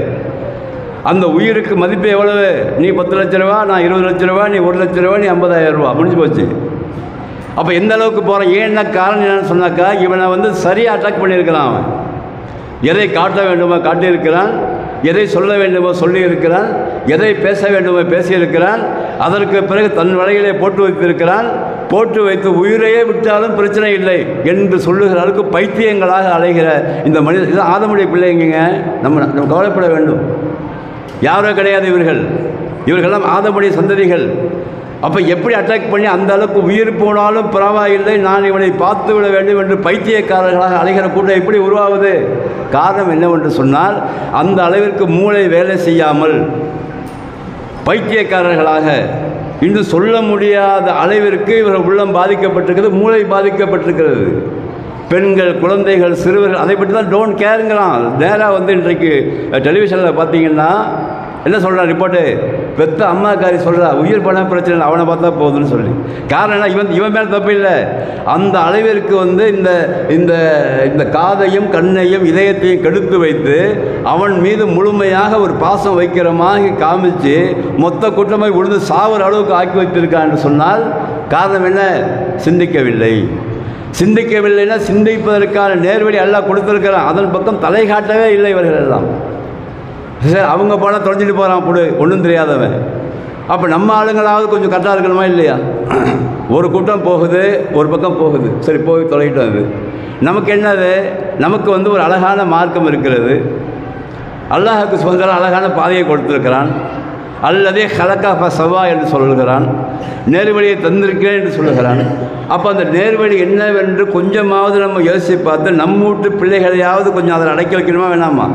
அந்த உயிருக்கு மதிப்பு எவ்வளவு? நீ 10 லட்ச ரூபா, நான் 20 லட்ச ரூபா, நீ 1 லட்ச ரூபா, நீ 50,000 ரூபா, முடிஞ்சு போச்சு. அப்போ எந்த அளவுக்கு போகிறான்? ஏன்னா காரணம் என்னன்னு சொன்னாக்கா இவனை வந்து சரியாக அட்டாக் பண்ணியிருக்கிறான். அவன் எதை காட்ட வேண்டுமோ காட்டியிருக்கிறான், எதை சொல்ல வேண்டுமோ சொல்லியிருக்கிறான், எதை பேச வேண்டுமோ பேசியிருக்கிறான். அதற்கு பிறகு தன் வலையிலே போட்டு வைத்திருக்கிறான். போட்டு வைத்து உயிரையே விட்டாலும் பிரச்சனை இல்லை என்று சொல்லுகிற அளவுக்கு பைத்தியங்களாக அலைகிற இந்த மனிதர், இது ஆதமுடைய பிள்ளைங்க. நம்ம கவலைப்பட வேண்டும். யாரோ கிடையாது இவர்களெல்லாம் ஆதமுடைய சந்ததிகள். அப்போ எப்படி அட்டாக் பண்ணி அந்த அளவுக்கு உயிர் போனாலும் பரவாயில்லை, நான் இவனை பார்த்து விட வேண்டும் என்று பைத்தியக்காரர்களாக அலைகிற கூட்டம் எப்படி உருவாகுது? காரணம் என்னவென்று சொன்னால் அந்த அளவிற்கு மூளை வேலை செய்யாமல் பைத்தியக்காரர்களாக இன்னும் சொல்ல முடியாத அளவிற்கு இவர்கள் உள்ளம் பாதிக்கப்பட்டிருக்கிறது, மூளை பாதிக்கப்பட்டிருக்கிறது. பெண்கள், குழந்தைகள், சிறுவர்கள் அதை பற்றி தான் டோன்ட் கேருங்கிறான். நேராக வந்து இன்றைக்கு டெலிவிஷனில் பார்த்தீங்கன்னா என்ன சொல்கிறான் ரிப்போர்ட்டு? பெத்த அம்மாக்காரி சொல்கிறா உயிர் பண பிரச்சனை அவனை பார்த்தா போதுன்னு சொல்லி. காரணம் என்ன? இவன் மேலே தப்பு இல்லை. அந்த அளவிற்கு வந்து இந்த இந்த இந்த காதையும் கண்ணையும் இதயத்தையும் கெடுத்து வைத்து அவன் மீது முழுமையாக ஒரு பாசம் வைக்கிற மாதிரி காமிச்சு மொத்த கூட்டமாக விழுந்து சாவர அளவுக்கு ஆக்கி வைத்திருக்கான் என்று சொன்னால் காரணம் என்ன? சிந்திக்கவில்லைன்னா சிந்திப்பதற்கான நேர்வழி எல்லாம் கொடுத்துருக்கிறான். அதன் பக்கம் தலை காட்டவே இல்லை இவர்கள் எல்லாம். சரி, அவங்க போனால் தொலைஞ்சிட்டு போகிறான், ஒன்றும் தெரியாதவன். அப்போ நம்ம ஆளுங்களாவது கொஞ்சம் கரெக்டாக இருக்கணுமா இல்லையா? ஒரு கூட்டம் போகுது, ஒரு பக்கம் போகுது, சரி போய் தொலைகிட்டு அது நமக்கு என்னது? நமக்கு வந்து ஒரு அழகான மார்க்கம் இருக்கிறது. அல்லாஹுக்கு சுதந்திர அழகான பாதையை கொடுத்திருக்கிறான். அல்லதே ஹலக்கா ஃபஸவா என்று சொல்லுகிறான். நேர்வழியை தந்திருக்கிறேன் என்று சொல்லுகிறான். அப்போ அந்த நேர்வழி என்னவென்று கொஞ்சமாவது நம்ம யோசித்து பார்த்து நம்ம வீட்டு பிள்ளைகளையாவது கொஞ்சம் அதில் அடக்கி வைக்கணுமா வேணாமா?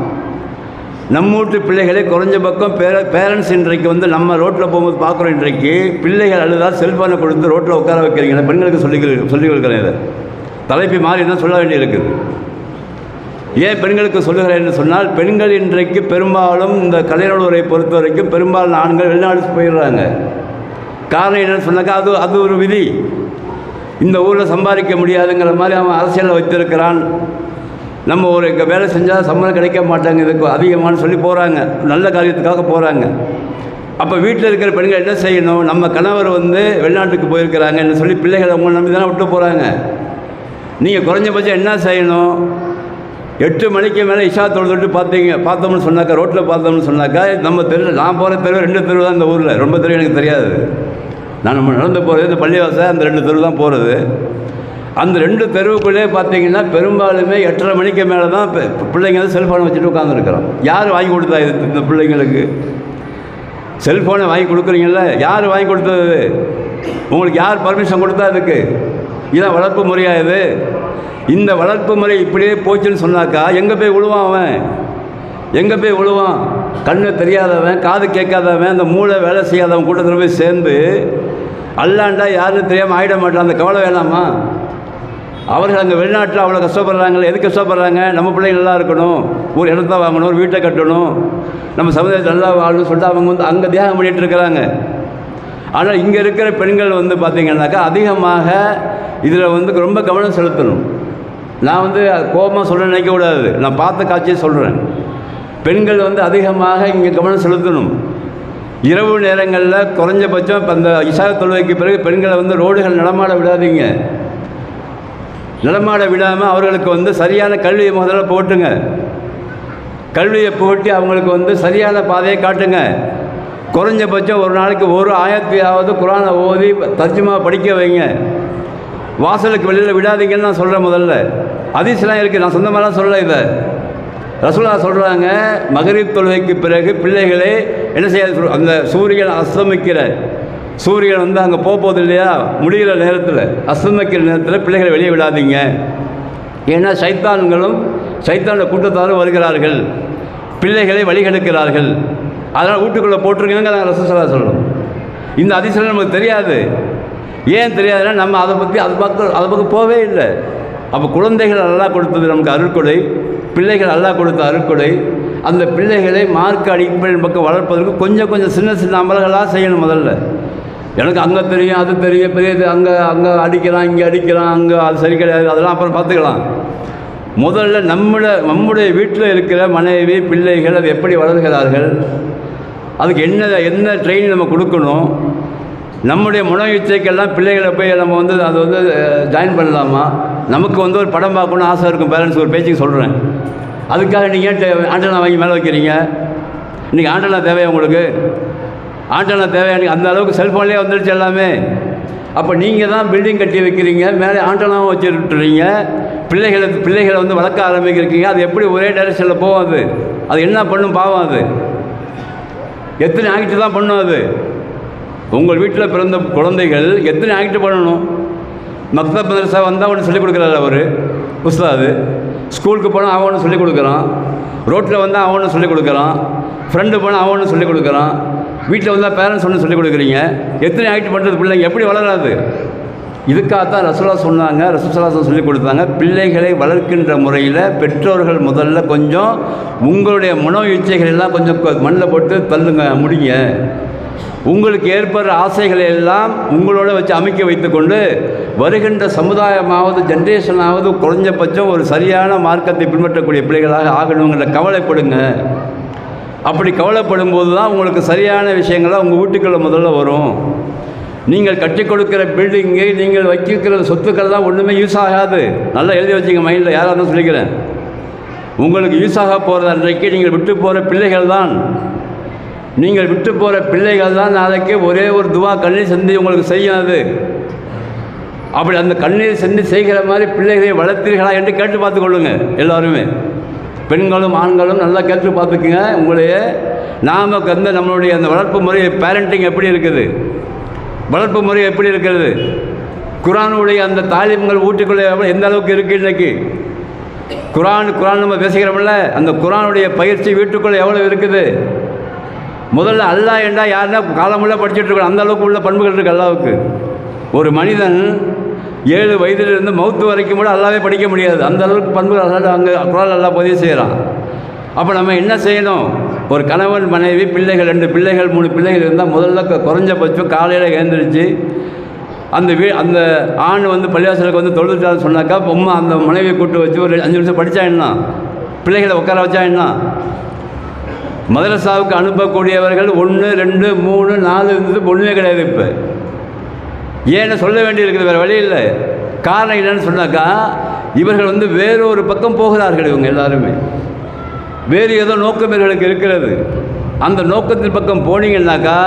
நம்ம வீட்டு பிள்ளைகளே குறைஞ்ச பக்கம் பேரண்ட்ஸ் இன்றைக்கு வந்து நம்ம ரோட்டில் போகும்போது பார்க்குறோம். இன்றைக்கு பிள்ளைகள் அழுதால் செல்ஃபோனை கொடுத்து ரோட்டில் உட்கார வைக்கிறீங்க. பெண்களுக்கு சொல்லிக் கொடுக்குறேன். இதை தலைப்பை மாறி தான் சொல்ல வேண்டியிருக்குது. ஏன் பெண்களுக்கு சொல்லுகிறேன் என்று சொன்னால், பெண்கள் இன்றைக்கு பெரும்பாலும் இந்த கலைஞரை பொறுத்த வரைக்கும் பெரும்பாலும் ஆண்கள் வெளிநாடு போயிடுறாங்க. காரணம் என்னென்னு சொன்னாக்கா அது ஒரு விதி. இந்த ஊரில் சம்பாதிக்க முடியாதுங்கிற மாதிரி அவன் அரசியலில் வைத்திருக்கிறான். நம்ம ஒரு வேலை செஞ்சால் சம்பளம் கிடைக்க மாட்டாங்க, இதுக்கு அதிகமானு சொல்லி போகிறாங்க, நல்ல காரியத்துக்காக போகிறாங்க. அப்போ வீட்டில் இருக்கிற பெண்கள் என்ன செய்யணும்? நம்ம கணவர் வந்து வெளிநாட்டுக்கு போயிருக்கிறாங்கன்னு சொல்லி பிள்ளைகளை உங்களை நம்பி தானே விட்டு போகிறாங்க. நீங்கள் குறைஞ்சபட்சம் என்ன செய்யணும்? 8 மணிக்கு மேலே இஷா தொழுதுட்டு பார்த்தோம்னு சொன்னாக்கா, ரோட்டில் பார்த்தோம்னு சொன்னாக்கா, நம்ம தெரு, நான் போகிற தெரு 2 தெரு தான் இந்த ஊரில். ரொம்ப தெரு எனக்கு தெரியாது. நம்ம நடந்து போகிறது இந்த பள்ளிவாசல், அந்த 2 தெரு தான் போகிறது. அந்த 2 தெருவுக்குள்ளே பார்த்தீங்கன்னா பெரும்பாலுமே 8:30 மணிக்கு மேலே தான் பிள்ளைங்க வந்து செல்ஃபோனை வச்சுட்டு உட்காந்துருக்குறோம். யார் வாங்கி கொடுத்தா இது? இந்த பிள்ளைங்களுக்கு செல்ஃபோனை வாங்கி கொடுக்குறீங்கள, யார் வாங்கி கொடுத்தது? உங்களுக்கு யார் பர்மிஷன் கொடுத்தா? இதுக்கு இதான் வளர்ப்பு முறையாக இது? இந்த வளர்ப்பு முறை இப்படியே போச்சுன்னு சொன்னாக்கா எங்கே போய் விழுவான் அவன்? எங்கே போய் விழுவான்? கண்ணு தெரியாதவன், காது கேட்காதவன், அந்த மூளை வேலை செய்யாதவன் கூட்டத்தில் போய் சேர்ந்து அல்லாண்டா யாருன்னு தெரியாமல் ஆகிட மாட்டான். அந்த கவலை வேணாமா? அவர்கள் அங்கே வெளிநாட்டில் அவ்வளோ கஷ்டப்படுறாங்களே. எதுக்கு கஷ்டப்படுறாங்க? நம்ம பிள்ளைங்க நல்லா இருக்கணும், ஒரு இடத்த வாங்கணும், ஒரு வீட்டை கட்டணும், நம்ம சமுதாயத்தை நல்லா வாழணும்னு சொல்லிட்டு அவங்க வந்து அங்கே தியாகம் பண்ணிகிட்டு இருக்கிறாங்க. ஆனால் இங்கே இருக்கிற பெண்கள் வந்து பார்த்திங்கன்னாக்கா அதிகமாக இதில் வந்து ரொம்ப கவனம் செலுத்தணும். நான் வந்து கோபமாக சொல்ல நினைக்கக்கூடாது, நான் பார்த்த காட்சியை சொல்கிறேன். பெண்கள் வந்து அதிகமாக இங்கே கவனம் செலுத்தணும். இரவு நேரங்களில் குறைஞ்சபட்சம் இப்போ அந்த இஷா தொழுகைக்கு பிறகு பெண்களை வந்து ரோடுகள் நடமாட விடாதீங்க. நடமாட விடாமல் அவர்களுக்கு வந்து சரியான கல்வியை முதல்ல போட்டுங்க. கல்வியை போட்டு அவங்களுக்கு வந்து சரியான பாதையை காட்டுங்க. குறைஞ்சபட்சம் ஒரு நாளைக்கு ஒரு ஆயத்தையாவது குரானை ஓதி தர்ஜுமா படிக்க வைங்க. வாசலுக்கு வெளியில் விடாதீங்கன்னு நான் சொல்கிறேன். முதல்ல ஹதீஸ்லாம் இருக்குது, நான் சொந்தமாலாம் சொல்ல. இதை ரசூலுல்லாஹ் சொல்கிறாங்க, மகரிப் தொழுகைக்கு பிறகு பிள்ளைகளே என்ன செய்ய, அந்த சூரியன் அஸ்தமிக்கிற சூரியன் வந்து அங்கே போகுது இல்லையா, முடிகிற நேரத்தில், அஸ்தமிக்கிற நேரத்தில் பிள்ளைகளை வெளியே விடாதீங்க. ஏன்னா சைத்தான்களும் சைத்தான கூட்டத்தாரும் வருகிறார்கள், பிள்ளைகளை வழிகெடுக்கிறார்கள். அதனால் வீட்டுக்குள்ளே போட்டிருக்கீங்க ரசூலுல்லாஹ் சொல்லணும். இந்த ஹதீஸ்லாம் நமக்கு தெரியாது. ஏன் தெரியாதுன்னா நம்ம அதை பற்றி அது பக்கம் போவே இல்லை. அப்போ குழந்தைகள் அல்லாஹ் கொடுத்தது நமக்கு அருட்கொடை, பிள்ளைகள் அல்லாஹ் கொடுத்த அருட்கொடை. அந்த பிள்ளைகளை மார்க்க அடிப்படையின் பக்கம் வளர்ப்பதற்கு கொஞ்சம் சின்ன சின்ன அமல்களாக செய்யணும். முதல்ல எனக்கு அங்கே தெரியும், அது தெரியும், பெரிய அங்கே அடிக்கிறான், இங்கே அடிக்கிறான், அங்கே அது சரி கிடையாது, அதெல்லாம் அப்புறம் பார்த்துக்கலாம். முதல்ல நம்முடைய வீட்டில் இருக்கிற மனைவி பிள்ளைகள் அது எப்படி வளர்கிறார்கள், அதுக்கு என்ன ட்ரெயினிங் நம்ம கொடுக்கணும். நம்முடைய முனைவிச்சைக்கெல்லாம் பிள்ளைகளை போய் நம்ம வந்து அதை வந்து ஜாயின் பண்ணலாமா? நமக்கு வந்து ஒரு படம் பார்க்கணுன்னு ஆசை இருக்கும், பேரண்ட்ஸ் ஒரு பேச்சுக்கு சொல்கிறேன். அதுக்காக நீங்கள் ஆண்டனா வாங்கி மேலே வைக்கிறீங்க. இன்றைக்கி ஆண்டனா தேவையா உங்களுக்கு? ஆண்டனா தேவையா? அந்த அளவுக்கு செல்ஃபோன்லேயே வந்துடுச்சு எல்லாமே. அப்போ நீங்கள் தான் பில்டிங் கட்டி வைக்கிறீங்க, மேலே ஆண்டனாவும் வச்சு விட்டுறீங்க, பிள்ளைகளை வந்து வளர்க்க ஆரம்பிக்கிறீங்க. அது எப்படி ஒரே டைரெக்ஷனில் போகும்? அது என்ன பண்ணும் பாவம்? அது எத்தனை ஆக்ட் தான் பண்ணும்? அது உங்கள் வீட்டில் பிறந்த குழந்தைகள் எத்தனை ஆக்ட் பண்ணணும்? மக்தப் மதரசா வந்தால் ஒன்று சொல்லிக் கொடுக்குறாரு அவர் உஸ்தாது, ஸ்கூலுக்கு போனால் அவன் ஒன்று சொல்லிக் கொடுக்குறான், ரோட்டில் வந்தால் அவன் ஒன்று சொல்லிக் கொடுக்குறான், ஃப்ரெண்டு போனால் அவன் ஒன்று சொல்லிக் கொடுக்குறான், வீட்டில் வந்தால் பேரண்ட்ஸ் ஒன்று சொல்லிக் கொடுக்குறீங்க. எத்தனை ஆக்ட் பண்ணுறது பிள்ளைங்க? எப்படி வளராது? இதுக்காகத்தான் ரசூலுல்லாஹ் சொன்னாங்க, ரசூலுல்லாஹ் சொல்லிக் கொடுத்தாங்க, பிள்ளைகளை வளர்க்கின்ற முறையில் பெற்றோர்கள் முதல்ல கொஞ்சம் உங்களுடைய மனோ இச்சைகள் எல்லாம் கொஞ்சம் மண்ணில் போட்டு தள்ளுங்க, முடிங்க. உங்களுக்கு ஏற்படுற ஆசைகளை எல்லாம் உங்களோட வச்சு அமைக்க வைத்துக்கொண்டு வருகின்ற சமுதாயமாவது ஜென்ரேஷனாவது குறைஞ்சபட்சம் ஒரு சரியான மார்க்கத்தை பின்பற்றக்கூடிய பிள்ளைகளாக ஆகணுங்கிற கவலைப்படுங்க. அப்படி கவலைப்படும் போது தான் உங்களுக்கு சரியான விஷயங்கள்லாம் உங்கள் வீட்டுக்குள்ளே முதல்ல வரும். நீங்கள் கட்டி கொடுக்குற பில்டிங்கு, நீங்கள் வைக்கிற சொத்துக்கள் தான் ஒன்றுமே யூஸ் ஆகாது. நல்லா எழுதி வச்சுங்க மைண்டில், யாராக தான் சொல்லிக்கிறேன். உங்களுக்கு யூஸ் ஆக போகிறது அன்றைக்கு நீங்கள் விட்டு போகிற பிள்ளைகள் தான். நீங்கள் விட்டு போகிற பிள்ளைகள் தான் நாளைக்கு ஒரே ஒரு துவா கண்ணி சந்தி உங்களுக்கு செய்யாது. அப்படி அந்த கண்ணீர் சென்று செய்கிற மாதிரி பிள்ளைகளை வளர்த்தீர்களா என்று கேட்டு பார்த்துக்கொள்ளுங்க. எல்லாருமே பெண்களும் ஆண்களும் நல்லா கேட்டு பார்த்துக்குங்க. உங்களையே நாம் வந்து நம்மளுடைய அந்த வளர்ப்பு முறை பேரண்டிங் எப்படி இருக்குது, வளர்ப்பு முறை எப்படி இருக்கிறது, குரானுடைய அந்த தாலிம்கள் ஊட்டிக்குள்ளே எந்த அளவுக்கு இருக்குது. இன்றைக்கி குரான் நம்ம பேசுகிறோம்ல, அந்த குரானுடைய பயிற்சி வீட்டுக்குள்ளே எவ்வளோ இருக்குது. முதல்ல அல்லாஹ் என்றால் யாருன்னா காலமுள்ள படிச்சுட்டு இருக்கணும். அந்த அளவுக்கு உள்ள பண்புகள் இருக்குது அல்லாவுக்கு. ஒரு மனிதன் 7 வயதிலிருந்து மௌத்து வரைக்கும் கூட அல்லாவே படிக்க முடியாது. அந்த அளவுக்கு பண்புகள் அல்லாஹ் அங்கே குரான் அல்லாஹ் பதிவு செய்கிறான். அப்போ நம்ம என்ன செய்யணும்? ஒரு கணவன் மனைவி பிள்ளைகள் 2 பிள்ளைகள் 3 பிள்ளைகள் இருந்தால் முதல்ல குறைஞ்சபட்சம் காலையில் எழுந்திரிச்சு அந்த ஆண் வந்து பள்ளிவாசலுக்கு வந்து தொழுதுட்டான்னு சொன்னாக்கா பொம்மை அந்த மனைவியை கூட்டு வச்சு ஒரு 5 நிமிஷம் படித்தா என்ன, பிள்ளைகளை உட்கார வச்சா என்ன. மதரசாவுக்கு அனுப்பக்கூடியவர்கள் 1 2 3 4 இருந்தது ஒன்றுமே கிடையாது. இப்போ ஏன்னு சொல்ல வேண்டியிருக்குது, வேறு வழி இல்லை. காரணம் என்னன்னு சொன்னாக்கா இவர்கள் வந்து வேறொரு பக்கம் போகிறார்கள். இவங்க எல்லாருமே வேறு ஏதோ நோக்கம் இவர்களுக்கு இருக்கிறது. அந்த நோக்கத்தின் பக்கம் போனீங்கன்னாக்கா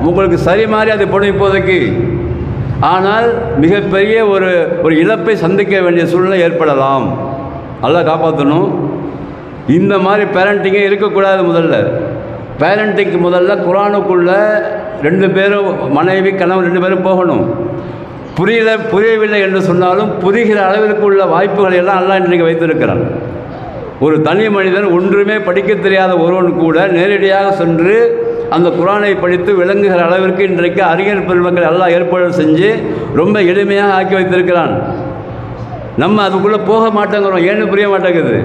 உங்களுக்கு சரி மாதிரி அது போன இப்போதைக்கு. ஆனால் மிகப்பெரிய ஒரு இழப்பை சந்திக்க வேண்டிய சூழ்நிலை ஏற்படலாம். நல்லா காப்பாற்றணும். இந்த மாதிரி பேரண்டிங்கே இருக்கக்கூடாது. முதல்ல பேரண்டிங்க்கு முதல்ல குரானுக்குள்ளே 2 பேரும் மனைவி கணவன் 2 பேரும் போகணும். புரியவில்லை என்று சொன்னாலும் புரிகிற அளவிற்கு உள்ள வாய்ப்புகளை எல்லாம் அல்லாஹ் இன்றைக்கு வைத்திருக்கிறான். ஒரு தனி மனிதன் ஒன்றுமே படிக்க தெரியாத ஒருவன் கூட நேரடியாக சென்று அந்த குரானை படித்து விளங்குகிற அளவிற்கு இன்றைக்கு அறிஞர் பெருமக்கள் எல்லாம் ஏற்பாடு செஞ்சு ரொம்ப எளிமையாக ஆக்கி வைத்திருக்கிறான். நம்ம அதுக்குள்ளே போக மாட்டேங்கிறோம். ஏன்னு புரிய மாட்டேங்குது.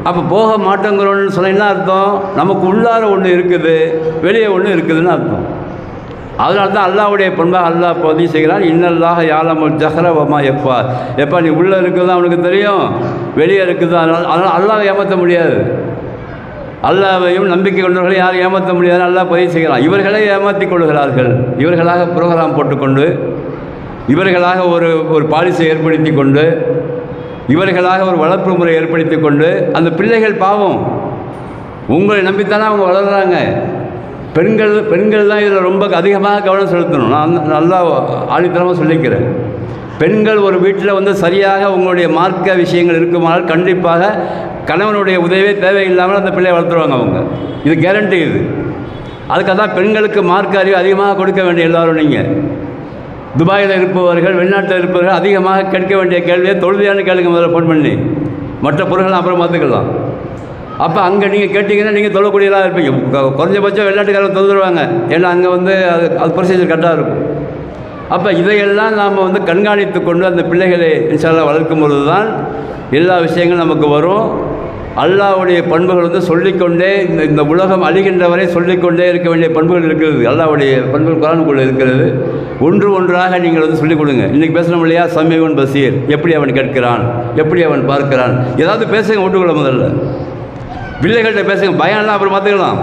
அப்போ போக மாட்டேங்கிறோன்னு சொன்னால் என்ன அர்த்தம்? நமக்கு உள்ளார ஒன்று இருக்குது, வெளியே ஒன்று இருக்குதுன்னு அர்த்தம். அதனால தான் அல்லாஹ்வுடைய பண்பாக அல்லாஹ் பதிவு செய்கிறான். இன்னல்லாஹ யாலமுல் ஜஹர வமா யக்ஃபா. எப்போ நீ உள்ளே இருக்குதுதான் அவனுக்கு தெரியும், வெளியே இருக்குது. அதனால் அல்லாஹ் ஏமாற்ற முடியாது. அல்லாஹ்வையும் நம்பிக்கை கொண்டவர்களை யாரும் ஏமாற்ற முடியாது. அல்லாஹ் பதிவு செய்கிறான். இவர்களே ஏமாற்றி கொள்கிறார்கள். இவர்களாக ப்ரோக்ராம் போட்டுக்கொண்டு, இவர்களாக ஒரு பாலிசியை ஏற்படுத்தி கொண்டு, இவர்களாக ஒரு வளர்ப்பு முறை ஏற்படுத்தி கொண்டு அந்த பிள்ளைகள் பாவம் உங்களை நம்பித்தானே அவங்க வளர்கிறாங்க. பெண்கள் தான் இதில் ரொம்ப அதிகமாக கவனம் செலுத்தணும். நான் நல்லா ஆணித்தரமாக சொல்லிக்கிறேன். பெண்கள் ஒரு வீட்டில் வந்து சரியாக உங்களுடைய மார்க்க விஷயங்கள் இருக்குமானால் கண்டிப்பாக கணவனுடைய உதவியே தேவையில்லாமல் அந்த பிள்ளையை வளர்த்துருவாங்க அவங்க. இது கேரண்டி. இது அதுக்காக தான் பெண்களுக்கு மார்க்க அறிவு அதிகமாக கொடுக்க வேண்டிய எல்லோரும். நீங்கள் துபாயில் இருப்பவர்கள், வெளிநாட்டில் இருப்பவர்கள் அதிகமாக கேட்க வேண்டிய கேள்வியை தொழுதியானு கேளுங்க முதல்ல ஃபோன் பண்ணி. மற்ற பொருள்கள் அப்புறம் பார்த்துக்கலாம். அப்போ அங்கே நீங்கள் கேட்டிங்கன்னா நீங்கள் தொழக்கூடியதாக இருப்பீங்க. குறைஞ்சபட்சம் வெளிநாட்டுக்காரங்க தொழுதுருவாங்க. ஏன்னா அங்கே வந்து அது ப்ரொசீஜர் கரெக்டாக இருக்கும். அப்போ இதையெல்லாம் நாம் வந்து கண்காணித்து கொண்டு அந்த பிள்ளைகளை இன்ஷா அல்லாஹ் வளர்க்கும் பொழுது தான் எல்லா விஷயங்களும் நமக்கு வரும். அல்லாஹ்வுடைய பண்புகள் வந்து சொல்லிக்கொண்டே இந்த உலகம் அழிகின்ற வரை சொல்லிக்கொண்டே இருக்க வேண்டிய பண்புகள் இருக்கிறது. அல்லாஹ்வுடைய பண்புகள் குர்ஆனுக்குள்ளே இருக்கிறது. ஒன்றாக நீங்கள் வந்து சொல்லிக் கொடுங்க. இன்றைக்கி பேசணும் இல்லையா, சமீஉன் பசீர், எப்படி அவன் கேட்கிறான், எப்படி அவன் பார்க்கிறான். ஏதாவது பேசுங்க வீட்டுக்குள்ள. முதல்ல பிள்ளைகள்கிட்ட பேசுங்க. பயான்லாம் அப்புறம் பார்த்துக்கலாம்.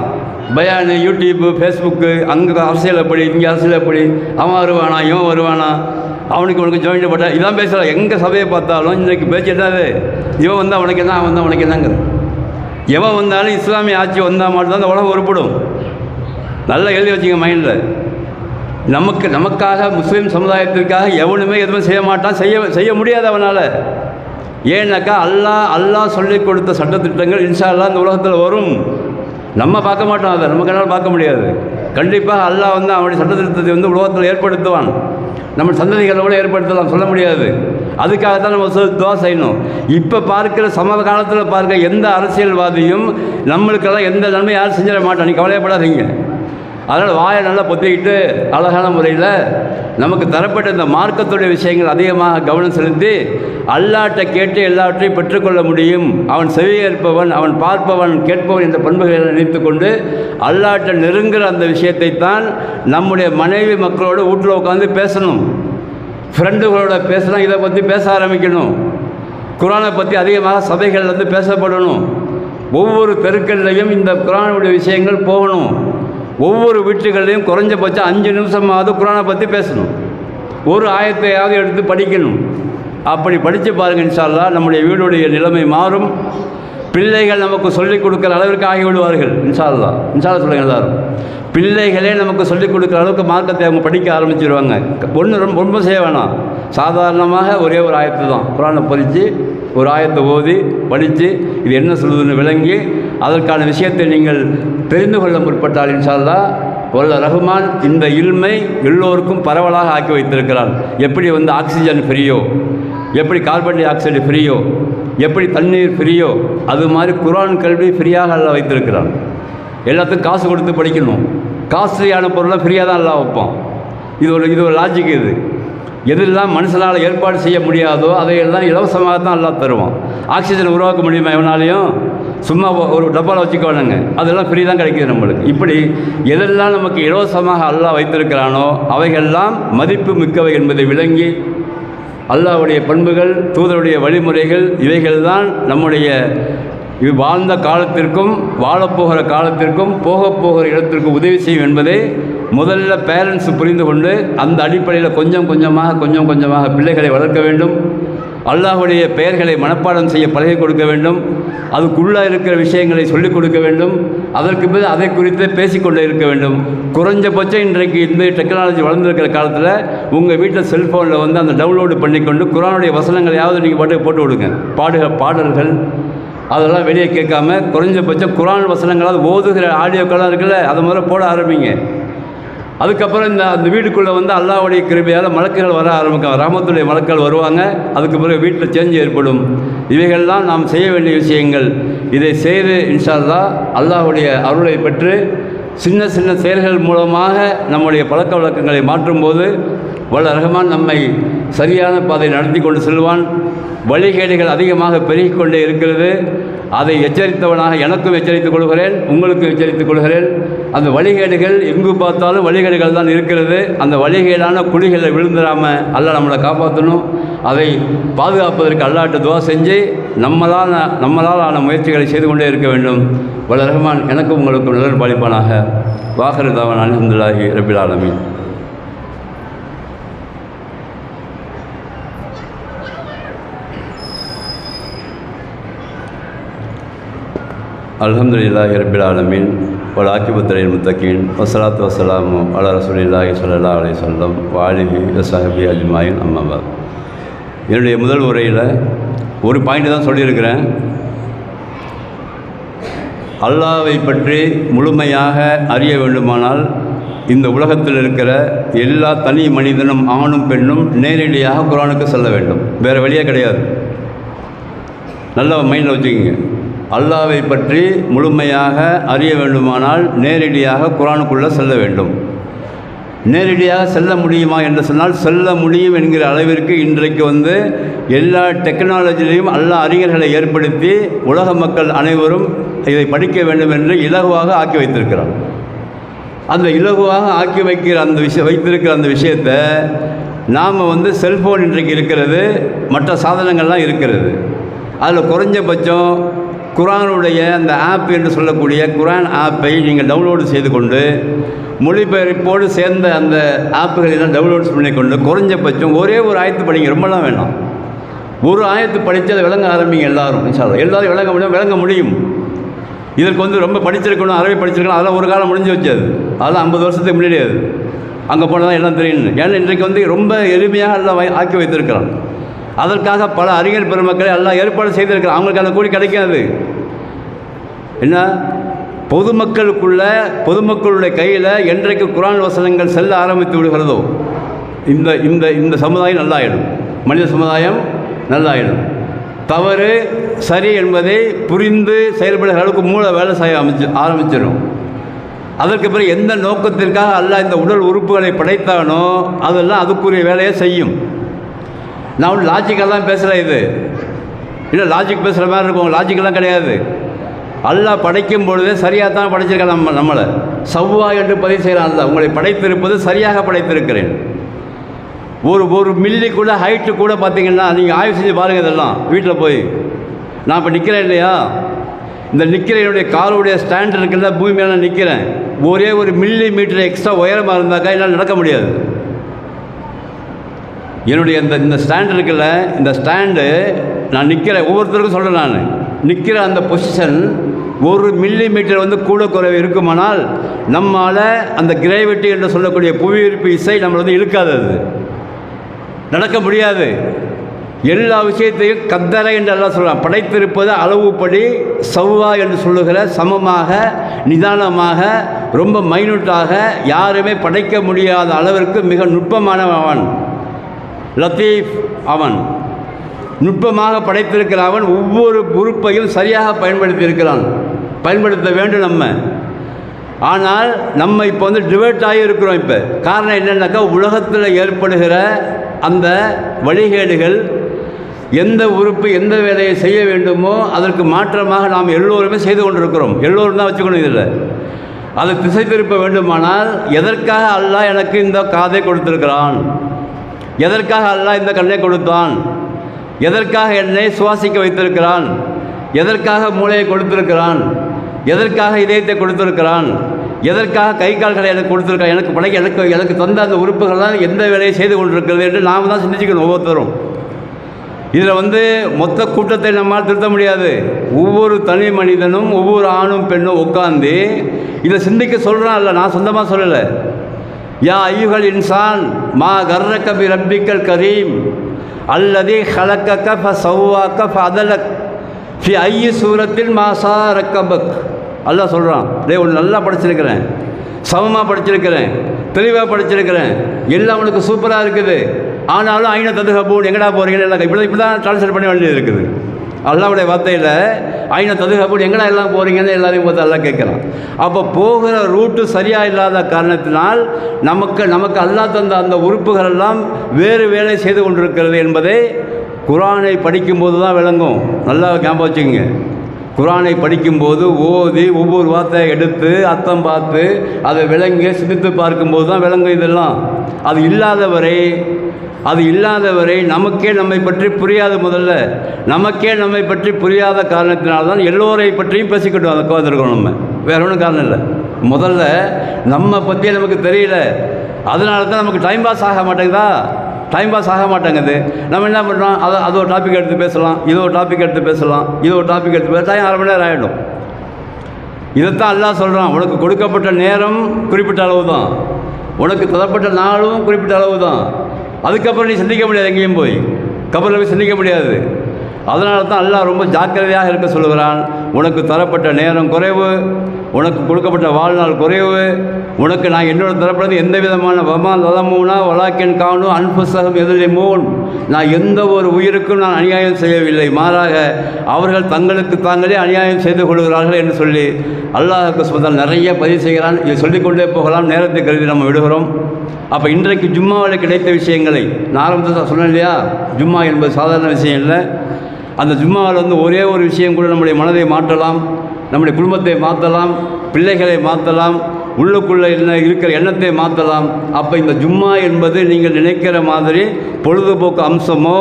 பயானு, யூடியூப்பு, ஃபேஸ்புக்கு, அங்கே அரசியல் எப்படி, இங்கே அரசியல் எப்படி, அவன் வருவானா இவன் வருவானா, அவனுக்கு ஜாயின் போட்டால் இதான் பேசலாம். எங்கே சபையை பார்த்தாலும் இன்றைக்கு பேச்சு என்னது, இவன் வந்து அவனுக்கு என்ன, அவன் வந்து அவனுக்கு என்னங்கிற. எவன் வந்தாலும் இஸ்லாமிய ஆட்சி வந்தால் மட்டும்தான் அந்த உலகம் உருப்படும். நல்லா எழுதி வச்சுங்க மைண்டில். நமக்காக முஸ்லீம் சமுதாயத்திற்காக எவனுமே எதுவும் செய்ய மாட்டான், செய்ய முடியாது அவனால். ஏன்னாக்கா அல்லாஹ் சொல்லிக் கொடுத்த சட்டத்திட்டங்கள் இன்ஷா அல்லாஹ் இந்த உலகத்தில் வரும். நம்ம பார்க்க மாட்டோம். அதை நம்ம கண்ணால் பார்க்க முடியாது. கண்டிப்பாக அல்லாஹ் வந்து அவனுடைய சட்டத்திட்டத்தை வந்து உலகத்தில் ஏற்படுத்துவான். நம்ம சந்ததிகளோடு ஏற்படுத்தலாம், சொல்ல முடியாது. அதுக்காகத்தான் நம்ம துவா செய்யணும். இப்போ பார்க்குற சமகாலத்தில் பார்க்க எந்த அரசியல்வாதியும் நம்மளுக்கெல்லாம் எந்த நன்மை யாரும் செஞ்சிட மாட்டான். நீ கவலைப்படாதீங்க. அதனால் வாயை நல்லா பொத்திக்கிட்டு அழகான முறையில் நமக்கு தரப்பட்ட இந்த மார்க்கத்துடைய விஷயங்கள் அதிகமாக கவனம் செலுத்தி அல்லாஹ்ட்ட கேட்டு எல்லாவற்றையும் பெற்றுக்கொள்ள முடியும். அவன் செவியேற்பவன், அவன் பார்ப்பவன், கேட்பவன் என்ற பண்புகளை நினைத்து கொண்டு அல்லாஹ்ட்ட நெருங்குற அந்த விஷயத்தை தான் நம்முடைய மனைவி மக்களோடு வீட்டில் உட்காந்து பேசணும். ஃப்ரெண்டுகளோட பேசணும். இதை பற்றி பேச ஆரம்பிக்கணும். குர்ஆனை பற்றி அதிகமாக சபைகள் வந்து பேசப்படணும். ஒவ்வொரு தெருக்கள்லையும் இந்த குர்ஆனுடைய விஷயங்கள் போகணும். ஒவ்வொரு வீட்டுகள்லையும் குறைஞ்சபட்சம் 5 நிமிஷமாவது குர்ஆனை பற்றி பேசணும். ஒரு ஆயத்தையாவது எடுத்து படிக்கணும். அப்படி படித்து பாருங்கள். இன்ஷா அல்லாஹ் நம்முடைய வீடுடைய நிலைமை மாறும். பிள்ளைகள் நமக்கு சொல்லிக் கொடுக்குற அளவிற்கு ஆகிவிடுவார்கள். இன்ஷா அல்லாஹ் சொல்லுங்கள் எல்லாரும். பிள்ளைகளே நமக்கு சொல்லிக் கொடுக்குற அளவுக்கு மார்க்கத்தை அவங்க படிக்க ஆரம்பிச்சிடுவாங்க. ரொம்ப செய்ய வேணாம். சாதாரணமாக ஒரே ஒரு ஆயத்து தான் குர்ஆனை பறித்து ஒரு ஆயத்தை ஓதி படித்து இது என்ன சொல்லுதுன்னு விளங்கி அதற்கான விஷயத்தை நீங்கள் தெரிந்து கொள்ள முற்பட்டால் இன்ஷா அல்லாஹ் வல்ல ரஹ்மான் இந்த இல்மை எல்லோருக்கும் பரவலாக ஆக்கி வைத்திருக்கிறான். எப்படி ஆக்சிஜன் ஃப்ரீயோ, எப்படி கார்பன் டை ஆக்சைடு ஃப்ரீயோ, எப்படி தண்ணீர் ஃப்ரீயோ, அது மாதிரி குர்ஆன் கல்வி ஃப்ரீயாக அல்லாஹ் வைத்திருக்கிறான். எல்லாத்துக்கும் காசு கொடுத்து படிக்கணும். காஸ்ட்லியான பொருளை ஃப்ரீயாக தான் எல்லாம் வைப்பான். இது ஒரு லாஜிக். எதெல்லாம் மனுஷனால் ஏற்பாடு செய்ய முடியாதோ அதையெல்லாம் இலவசமாக தான் எல்லாம் தருவான். ஆக்சிஜன் உருவாக்க முடியுமா எவனாலையும்? சும்மா ஒரு டப்பாவில் வச்சுக்கோணுங்க, அதெல்லாம் ஃப்ரீ தான் கிடைக்கிது நம்மளுக்கு. இப்படி எதெல்லாம் நமக்கு இலவசமாக அல்லாஹ் வைத்திருக்கிறானோ அவைகள்லாம் மதிப்பு மிக்கவை என்பதை விளங்கி அல்லாஹ்வுடைய பண்புகள், தூதருடைய வழிமுறைகள் இவைகள் தான் நம்முடைய வாழ்ந்த காலத்திற்கும் வாழப்போகிற காலத்திற்கும் போகிற இடத்திற்கும் உதவி செய்யும் என்பதை முதல்ல பேரண்ட்ஸ் புரிந்து கொண்டு அந்த அடிப்படையில் கொஞ்சம் கொஞ்சமாக பிள்ளைகளை வளர்க்க வேண்டும். அல்லாஹ்வுடைய பெயர்களை மனப்பாடம் செய்ய பழகி கொடுக்க வேண்டும். அதுக்குள்ளே இருக்கிற விஷயங்களை சொல்லிக் கொடுக்க வேண்டும். அதற்கு பிறகு அதை குறித்து பேசிக்கொண்டே இருக்க வேண்டும். குறைஞ்சபட்சம் இன்றைக்கு இந்த டெக்னாலஜி வளர்ந்துருக்கிற காலத்தில் உங்கள் வீட்டில் செல்ஃபோனில் அந்த டவுன்லோடு பண்ணிக்கொண்டு குர்ஆனுடைய வசனங்களையாவது நீங்கள் போட்டு விடுங்க. பாடல்கள் அதெல்லாம் வெளியே கேட்காம குறைஞ்சபட்சம் குர்ஆன் வசனங்களாவது ஓதுகிற ஆடியோக்கெல்லாம் இருக்குல்ல, அதை முதல்ல போட ஆரம்பிங்க. அதுக்கப்புறம் அந்த வீட்டுக்குள்ளே அல்லாஹ்வுடைய கிருபையால் மலக்குகள் வர ஆரம்பிக்கும். ரஹ்மத்துடைய மலக்குகள் வருவாங்க. அதுக்கு பிறகு வீட்டில் சேஞ்ச் ஏற்படும். இவைகள்லாம் நாம் செய்ய வேண்டிய விஷயங்கள். இதை செய்து இன்ஷா அல்லாஹ் அல்லாஹ்வுடைய அருளை பெற்று சின்ன செயல்கள் மூலமாக நம்முடைய பழக்க வழக்கங்களை மாற்றும்போது வல்ல ரஹ்மான் நம்மை சரியான பாதை நடத்தி கொண்டு செல்வான். வழிகேடுகள் அதிகமாக பெருகிக்கொண்டே இருக்கிறது. அதை எச்சரித்தவனாக எனக்கும் எச்சரித்துக் கொள்கிறேன், உங்களுக்கும் எச்சரித்துக் கொள்கிறேன். அந்த வழிகேடுகள் எங்கு பார்த்தாலும் வழிகேடுகள் தான் இருக்கிறது. அந்த வழிகேடான குழிகளை விழுந்துடாமல் அல்லாஹ் நம்மளை காப்பாற்றணும். அதை பாதுகாப்பதற்கு அல்லாஹ்ட்ட துஆ செஞ்சு நம்மளால் ஆன முயற்சிகளை செய்து கொண்டே இருக்க வேண்டும். வல்ல ரஹ்மான் எனக்கும் உங்களுக்கும் நல்ல பாலிப்பானாக. வாஹிரு தாவானா அல்ஹம்துலில்லாஹி ரப்பில் ஆலமீன். அல்ஹம்துலில்லாஹி ரப்பில் ஆலமீன் வல் ஆகிபத்து லில் முத்தகீன் வஸ்ஸலாத்து வஸ்ஸலாமு அலா ரசூலில்லாஹி ஸல்லல்லாஹு அலைஹி வஸல்லம் வ ஆலிஹி வஸஹ்பிஹி அஜ்மாயின். அம்மா பாத். என்னுடைய முதல் உரையில் ஒரு பாயிண்ட் தான் சொல்லியிருக்கிறேன். அல்லாஹ்வை பற்றி முழுமையாக அறிய வேண்டுமானால் இந்த உலகத்தில் இருக்கிற எல்லா தனி மனிதனும் ஆணும் பெண்ணும் நேரடியாக குர்ஆனுக்கு செல்ல வேண்டும். வேறு வழியே கிடையாது. நல்லா மைண்டில் வச்சுக்கிங்க. அல்லாஹ்வை பற்றி முழுமையாக அறிய வேண்டுமானால் நேரடியாக குர்ஆனுக்குள்ளே செல்ல வேண்டும். நேரடியாக செல்ல முடியுமா என்று சொன்னால் செல்ல முடியும் என்கிற அளவிற்கு இன்றைக்கு எல்லா டெக்னாலஜிலையும் அல்லாஹ் அறிஞர்களை ஏற்படுத்தி உலக மக்கள் அனைவரும் இதை படிக்க வேண்டும் என்று இலகுவாக ஆக்கி வைத்திருக்கிறார். அந்த இலகுவாக ஆக்கி வைத்திருக்கிற அந்த விஷயத்தை நாம் செல்ஃபோன் இன்றைக்கு இருக்கிறது, மற்ற சாதனங்கள்லாம் இருக்கிறது. அதில் குறைஞ்சபட்சம் குர்ஆனுடைய அந்த ஆப் என்று சொல்லக்கூடிய குர்ஆன் ஆப்பை நீங்கள் டவுன்லோடு செய்து கொண்டு மொழிபெயர்ப்போடு சேர்ந்த அந்த ஆப்புகளெல்லாம் டவுன்லோட்ஸ் பண்ணிக்கொண்டு குறைஞ்சபட்சம் ஒரே ஒரு ஆயத்து படிங்க. ரொம்பலாம் வேணாம். ஒரு ஆயத்து படித்து அதை விளங்க ஆரம்பிங்க. எல்லாரும் இன்ஷா அல்லாஹ் எல்லாரும் விளங்க முடியும். இதற்கு ரொம்ப படிச்சிருக்கணும், அரபி படிச்சிருக்கணும், அதெல்லாம் ஒரு காலம் முடிஞ்சு வச்சது. அதெல்லாம் 50 வருஷத்துக்கு முன்னாடியாது. அங்கே போனால் தான் எல்லாம் தெரியும். ஏன்னா இன்றைக்கு ரொம்ப எளிமையாக எல்லாம் ஆக்கி வைத்திருக்கிறான். அதற்காக பல அறிஞர் பெருமக்களை எல்லாம் ஏற்பாடு செய்திருக்கிறார். அவங்களுக்கான கூலி கிடைக்காது. என்ன பொதுமக்களுடைய கையில் என்றைக்கு குர்ஆன் வசனங்கள் செல்ல ஆரம்பித்து விடுகிறதோ இந்த சமுதாயம் நல்லாயிடும். மனித சமுதாயம் நல்லாயிடும். தவறு சரி என்பதை புரிந்து செயல்படுகிற அளவுக்கு மூளை வேலை செய்ய ஆரம்பிச்சிடும். அதற்கு பிறகு எந்த நோக்கத்திற்காக அல்லாஹ் இந்த உடல் உறுப்புகளை படைத்தானோ அதெல்லாம் அதுக்குரிய வேலையை செய்யும். நான் லாஜிக்கெல்லாம் பேசலை. இது இல்லை லாஜிக் பேசுகிற மாதிரி இருக்கும். லாஜிக்கெல்லாம் கிடையாது. அல்லாஹ் படைக்கும் பொழுதே சரியாக தான் படைச்சிருக்கேன். நம்மளை சவ்வா என்று பதிவு செய்கிறான். அல்லாஹ் உங்களை படைத்திருப்பது சரியாக படைத்திருக்கிறேன். ஒரு மில்லி கூட ஹைட்டு கூட பார்த்தீங்கன்னா நீங்கள் ஆய்வு செஞ்சு பாருங்கள். இதெல்லாம் வீட்டில் போய் நான் இப்போ நிற்கிறேன் இல்லையா, இந்த நிற்கிற என்னுடைய காலுடைய ஸ்டாண்ட் இருக்குல்ல, பூமி மேலே நிற்கிறேன். ஒரே ஒரு மில்லி மீட்டர் எக்ஸ்ட்ரா உயரமாக இருந்தாக்கா என்னால் நடக்க முடியாது. என்னுடைய இந்த ஸ்டாண்ட் இருக்குல்ல, இந்த ஸ்டாண்டு நான் நிற்கிறேன், ஒவ்வொருத்தருக்கும் சொல்கிறேன். நான் நிற்கிற அந்த பொசிஷன் 1 மில்லி மீட்டர் கூட குறைவு இருக்குமானால் நம்மால் அந்த கிராவிட்டி என்று சொல்லக்கூடிய புவியீர்ப்பு இசை நம்மளை இழுக்காது. அது நடக்க முடியாது. எல்லா விஷயத்தையும் கத்தரை என்று எல்லாம் சொல்லலாம். படைத்திருப்பது அளவுப்படி சவ்வா என்று சொல்லுகிற சமமாக, நிதானமாக, ரொம்ப மைனூட்டாக, யாருமே படைக்க முடியாத அளவிற்கு மிக நுட்பமானவன் அவன். லத்தீஃப் அவன். நுட்பமாக படைத்திருக்கிற அவன் ஒவ்வொரு உறுப்பையும் சரியாக பயன்படுத்தியிருக்கிறான். பயன்படுத்த வேண்டும் நம்ம. ஆனால் நம்ம இப்போ டிவைட் ஆகி இருக்கிறோம். இப்போ காரணம் என்னென்னாக்கா, உலகத்தில் ஏற்படுகிற அந்த வழிகேடுகள், எந்த உறுப்பு எந்த வேலையை செய்ய வேண்டுமோ அதற்கு மாற்றமாக நாம் எல்லோருமே செய்து கொண்டிருக்கிறோம். எல்லோரும் தான் வச்சுக்கணும். இதில் அதை திசை திருப்ப வேண்டுமானால், எதற்காக அல்லாஹ் எனக்கு இந்த காதை கொடுத்திருக்கிறான், எதற்காக அல்லாஹ் இந்த கண்ணை கொடுத்தான், எதற்காக என்னை சுவாசிக்க வைத்திருக்கிறான், எதற்காக மூளையை கொடுத்திருக்கிறான், எதற்காக இதயத்தை கொடுத்திருக்கிறான், எதற்காக கை கால்களை எனக்கு கொடுத்திருக்கிறான், எனக்கு படைக்க எனக்கு தந்த அந்த உறுப்புகள்லாம் எந்த வேலையை செய்து கொண்டிருக்கிறது என்று நாம் தான் சிந்திச்சுக்கணும் ஒவ்வொருத்தரும். இதில் மொத்த கூட்டத்தை நம்மால் திருத்த முடியாது. ஒவ்வொரு தனி மனிதனும் ஒவ்வொரு ஆணும் பெண்ணும் உட்காந்து இதை சிந்திக்க சொல்கிறான். இல்லை, நான் சொந்தமாக சொல்லலை. யா ஐயுகள் இன்சான் மா கர்ரக பி ரப்பிக்கல் கரீம் அல்லதி ஹலக்கக ஃப சவ்வாக்க ஃப அதலக் ஃபி ஐயி சூரத்தில் மாசா ரக்கபக். அல்லாஹ் சொல்கிறான், ஒன்று நல்லா படிச்சிருக்கிறேன், சமமாக படிச்சிருக்கிறேன், தெளிவாக படிச்சிருக்கிறேன், எல்லாம் உனக்கு சூப்பராக இருக்குது. ஆனாலும் ஐநா ததுகபூன் எங்கடா போகிறீங்கன்னு எல்லாம் இப்படி தான் ட்ரான்ஸ்லேட் பண்ண வேண்டியது இருக்குது. அல்லாவுடைய வார்த்தையில் ஐநா ததுகபூன் எங்கடா எல்லாம் போகிறீங்கன்னு எல்லாரையும் பார்த்து எல்லாம் கேட்குறான். அப்போ போகிற ரூட்டு சரியாக இல்லாத காரணத்தினால் நமக்கு அல்லாஹ் தந்த அந்த உறுப்புகளெல்லாம் வேறு வேலை செய்து கொண்டிருக்கிறது என்பதை குர்ஆனை படிக்கும்போது தான் விளங்கும். நல்லா ஞாபகம் வச்சுக்கோங்க. குர்ஆனை படிக்கும்போது ஓதி ஒவ்வொரு வார்த்தையை எடுத்து அர்த்தம் பார்த்து அதை விளங்கி சிந்தித்து பார்க்கும்போது தான் விளங்கும் இதெல்லாம். அது இல்லாதவரை நமக்கே நம்மை பற்றி புரியாது. முதல்ல நமக்கே நம்மை பற்றி புரியாத காரணத்தினால்தான் எல்லோரை பற்றியும் பேசிக்கிட்டு உட்காந்துருக்கோம். நம்ம வேற ஒன்றும் காரணம் இல்லை. முதல்ல நம்ம பற்றி நமக்கு தெரியல, அதனால தான் நமக்கு டைம் பாஸ் ஆக மாட்டேங்குது. நம்ம என்ன பண்ணுறோம், அது ஒரு டாபிக் எடுத்து பேசலாம், இது ஒரு டாபிக் எடுத்து பேசலாம், டைம் 1/2 மணி நேரம் ஆகிடும். இதைத்தான் அல்லாஹ் சொல்கிறான், உனக்கு கொடுக்கப்பட்ட நேரம் குறிப்பிட்ட அளவு தான், உனக்கு தரப்பட்ட நாளும் குறிப்பிட்ட அளவு தான். அதுக்கப்புறம் நீ சிந்திக்க முடியாது, எங்கேயும் போய் கபரில் போய் சிந்திக்க முடியாது. அதனால தான் அல்லாஹ் ரொம்ப ஜாக்கிரதையாக இருக்க சொல்லுகிறான். உனக்கு தரப்பட்ட நேரம் குறைவு, உனக்கு கொடுக்கப்பட்ட வாழ்நாள் குறைவு, உனக்கு நான் என்னோட தரப்படுறது எந்த விதமான வமா லலமூனா வலாக்கின் காணு அன்புசகம் எதிரிமூன், நான் எந்த ஒரு உயிருக்கும் நான் அநியாயம் செய்யவில்லை, மாறாக அவர்கள் தங்களுக்கு தாங்களே அநியாயம் செய்து கொள்கிறார்கள் என்று சொல்லி அல்லாஹ்வுக்கு சொந்தம் நிறைய பதிவு செய்கிறான். இதை சொல்லிக்கொண்டே போகலாம், நேரத்தை கருதி நம்ம விடுகிறோம். அப்போ இன்றைக்கு ஜும்மாவில் கிடைத்த விஷயங்களை நான் ஆரம்பத்தில் சொன்னேன் இல்லையா, ஜும்மா என்பது சாதாரண விஷயம் இல்லை. அந்த ஜும்மாவில் ஒரே ஒரு விஷயம் கூட நம்முடைய மனதை மாற்றலாம், நம்முடைய குடும்பத்தை மாற்றலாம், பிள்ளைகளை மாற்றலாம், உள்ளுக்குள்ளே இருக்கிற எண்ணத்தை மாற்றலாம். அப்போ இந்த ஜும்மா என்பது நீங்கள் நினைக்கிற மாதிரி பொழுதுபோக்கு அம்சமோ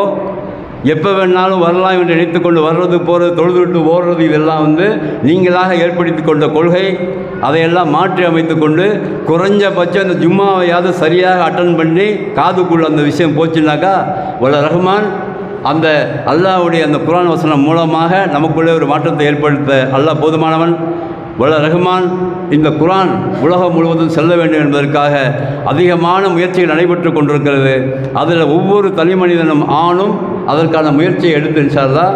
எப்போ வேணாலும் வரலாம் என்று நினைத்து கொண்டு வர்றது போகிறது தொழுது விட்டு ஓடுறது இதெல்லாம் நீங்களாக ஏற்படுத்தி கொண்ட கொள்கை. அதையெல்லாம் மாற்றி அமைத்து கொண்டு குறைஞ்சபட்சம் இந்த ஜும்மாவையாவது சரியாக அட்டன் பண்ணி காதுக்குள்ள அந்த விஷயம் போச்சுனாக்கா வல்ல ரஹ்மான் அந்த அல்லாஹ்வுடைய அந்த குர்ஆன் வசனம் மூலமாக நமக்குள்ளே ஒரு மாற்றத்தை ஏற்படுத்த அல்லாஹ் போதுமானவன். வல்ல ரஹ்மான் இந்த குர்ஆன் உலகம் முழுவதும் செல்ல வேண்டும் என்பதற்காக அதிகமான முயற்சிகள் நடைபெற்று கொண்டிருக்கிறது. அதில் ஒவ்வொரு தனி மனிதனும் ஆணும் அதற்கான முயற்சியை எடுத்து இன்ஷா அல்லாஹ்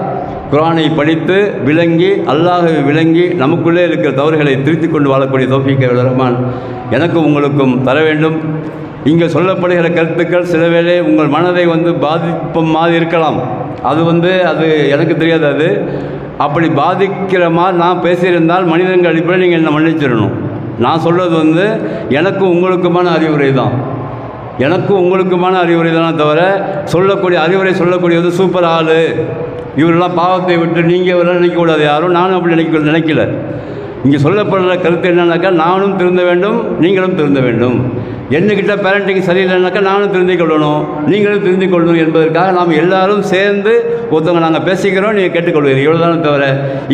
குர்ஆனை படித்து விளங்கி அல்லாஹ்வை விளங்கி நமக்குள்ளே இருக்கிற தவறுகளை திருத்திக் கொண்டு வாழக்கூடிய தௌஃபீக்கை வல்ல ரஹ்மான் எனக்கும் உங்களுக்கும் தர வேண்டும். இங்கே சொல்லப்படுகிற கருத்துக்கள் சில வேளை உங்கள் மனதை பாதிப்பும் மாதிரி இருக்கலாம். அது எனக்கு தெரியாது. அது அப்படி பாதிக்கிற மாதிரி நான் பேசியிருந்தால் மனிதர்கள் அடிப்படையில் நீங்கள் என்னை மன்னிச்சிடணும். நான் சொல்கிறது எனக்கும் உங்களுக்குமான அறிவுரை தான், தவிர சொல்லக்கூடிய அறிவுரை சொல்லக்கூடியது சூப்பர் ஆள், இவரெல்லாம் பாவத்தை விட்டு நீங்கள் இவரெல்லாம் நினைக்கக்கூடாது யாரும். நானும் அப்படி நினைக்கல. இங்கே சொல்லப்படுற கருத்து என்னன்னாக்கா, நானும் திருந்த வேண்டும், நீங்களும் திருந்த வேண்டும். என்னக்கிட்ட பேரண்டிங் சரியில்லைனாக்கா நானும் திருந்திக் கொள்ளணும், நீங்களும் திருந்திக் கொள்ளணும் என்பதற்காக நாம் எல்லாரும் சேர்ந்து ஒருத்தவங்க நாங்கள் பேசிக்கிறோம், நீங்கள் கேட்டுக்கொள்வீர்கள். இவ்வளோதானே தவிர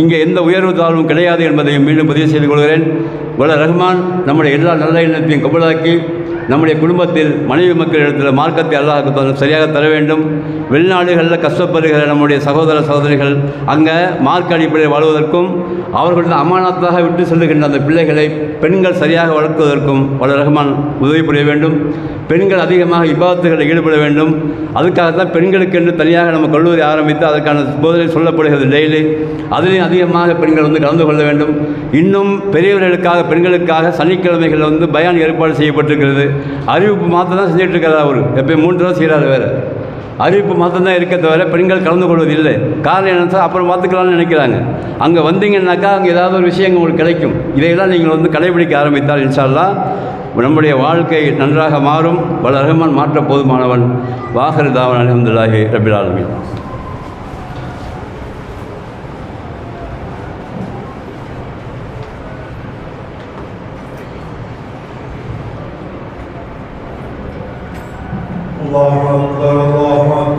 இங்கே எந்த உயர்வு தாழ்வும் கிடையாது என்பதையும் மீண்டும் பதிவு செய்து கொள்கிறேன். வல்ல ரஹ்மான் நம்முடைய எல்லா நல்ல எண்ணத்தையும் கபூலாக்கி நம்முடைய குடும்பத்தில் மனைவி மக்களிடத்தில் மார்க்கத்தை அல்லாஹ் சரியாக தர வேண்டும். வெளிநாடுகளில் கஷ்டப்படுகிற நம்முடைய சகோதர சகோதரிகள் அங்கே மார்க்க அடிப்படையில் வாழ்வதற்கும் அவர்களது அமானத்தாக விட்டு செல்லுகின்ற அந்த பிள்ளைகளை பெண்கள் சரியாக வளர்க்குவதற்கும் வல்ல ரஹ்மான் உதவி புரிய வேண்டும். பெண்கள் அதிகமாக இபாதத்துகளில் ஈடுபட வேண்டும். அதுக்காகத்தான் பெண்களுக்கு என்று தனியாக நம்ம கல்லூரி ஆரம்பித்து அதற்கான போதனை சொல்லப்படுகிறது டெய்லி. அதிலையும் அதிகமாக பெண்கள் கலந்து கொள்ள வேண்டும். இன்னும் பெரியவர்களுக்காக பெண்களுக்காக சனிக்கிழமைகள் பயான் ஏற்பாடு செய்யப்பட்டிருக்கிறது. அறிவிப்பு மாத்திரம் தான் செஞ்சுட்டு இருக்கிறார். அவர் எப்பயும் 3 தடவை செய்கிறார். வேறு அறிவிப்பு மாத்திரம் தான் இருக்க தவிர பெண்கள் கலந்து கொள்வதில்லை. காரணம் என்னன்னா அப்புறம் பார்த்துக்கலாம்னு நினைக்கிறாங்க. அங்கே வந்தீங்கன்னாக்கா அங்கே ஏதாவது ஒரு விஷயம் உங்களுக்கு கிடைக்கும். இதையெல்லாம் நீங்கள் கடைபிடிக்க ஆரம்பித்தால் இன்ஷா அல்லாஹ் நம்முடைய வாழ்க்கை நன்றாக மாறும். வல்ல ரஹ்மான் மாற்ற போதுமானவன். வாஹிரு தாவன் அல்ஹம்துலில்லாஹி ரப்பில் ஆலமீன். அல்லாஹு அக்பர், அல்லாஹு அக்பர்.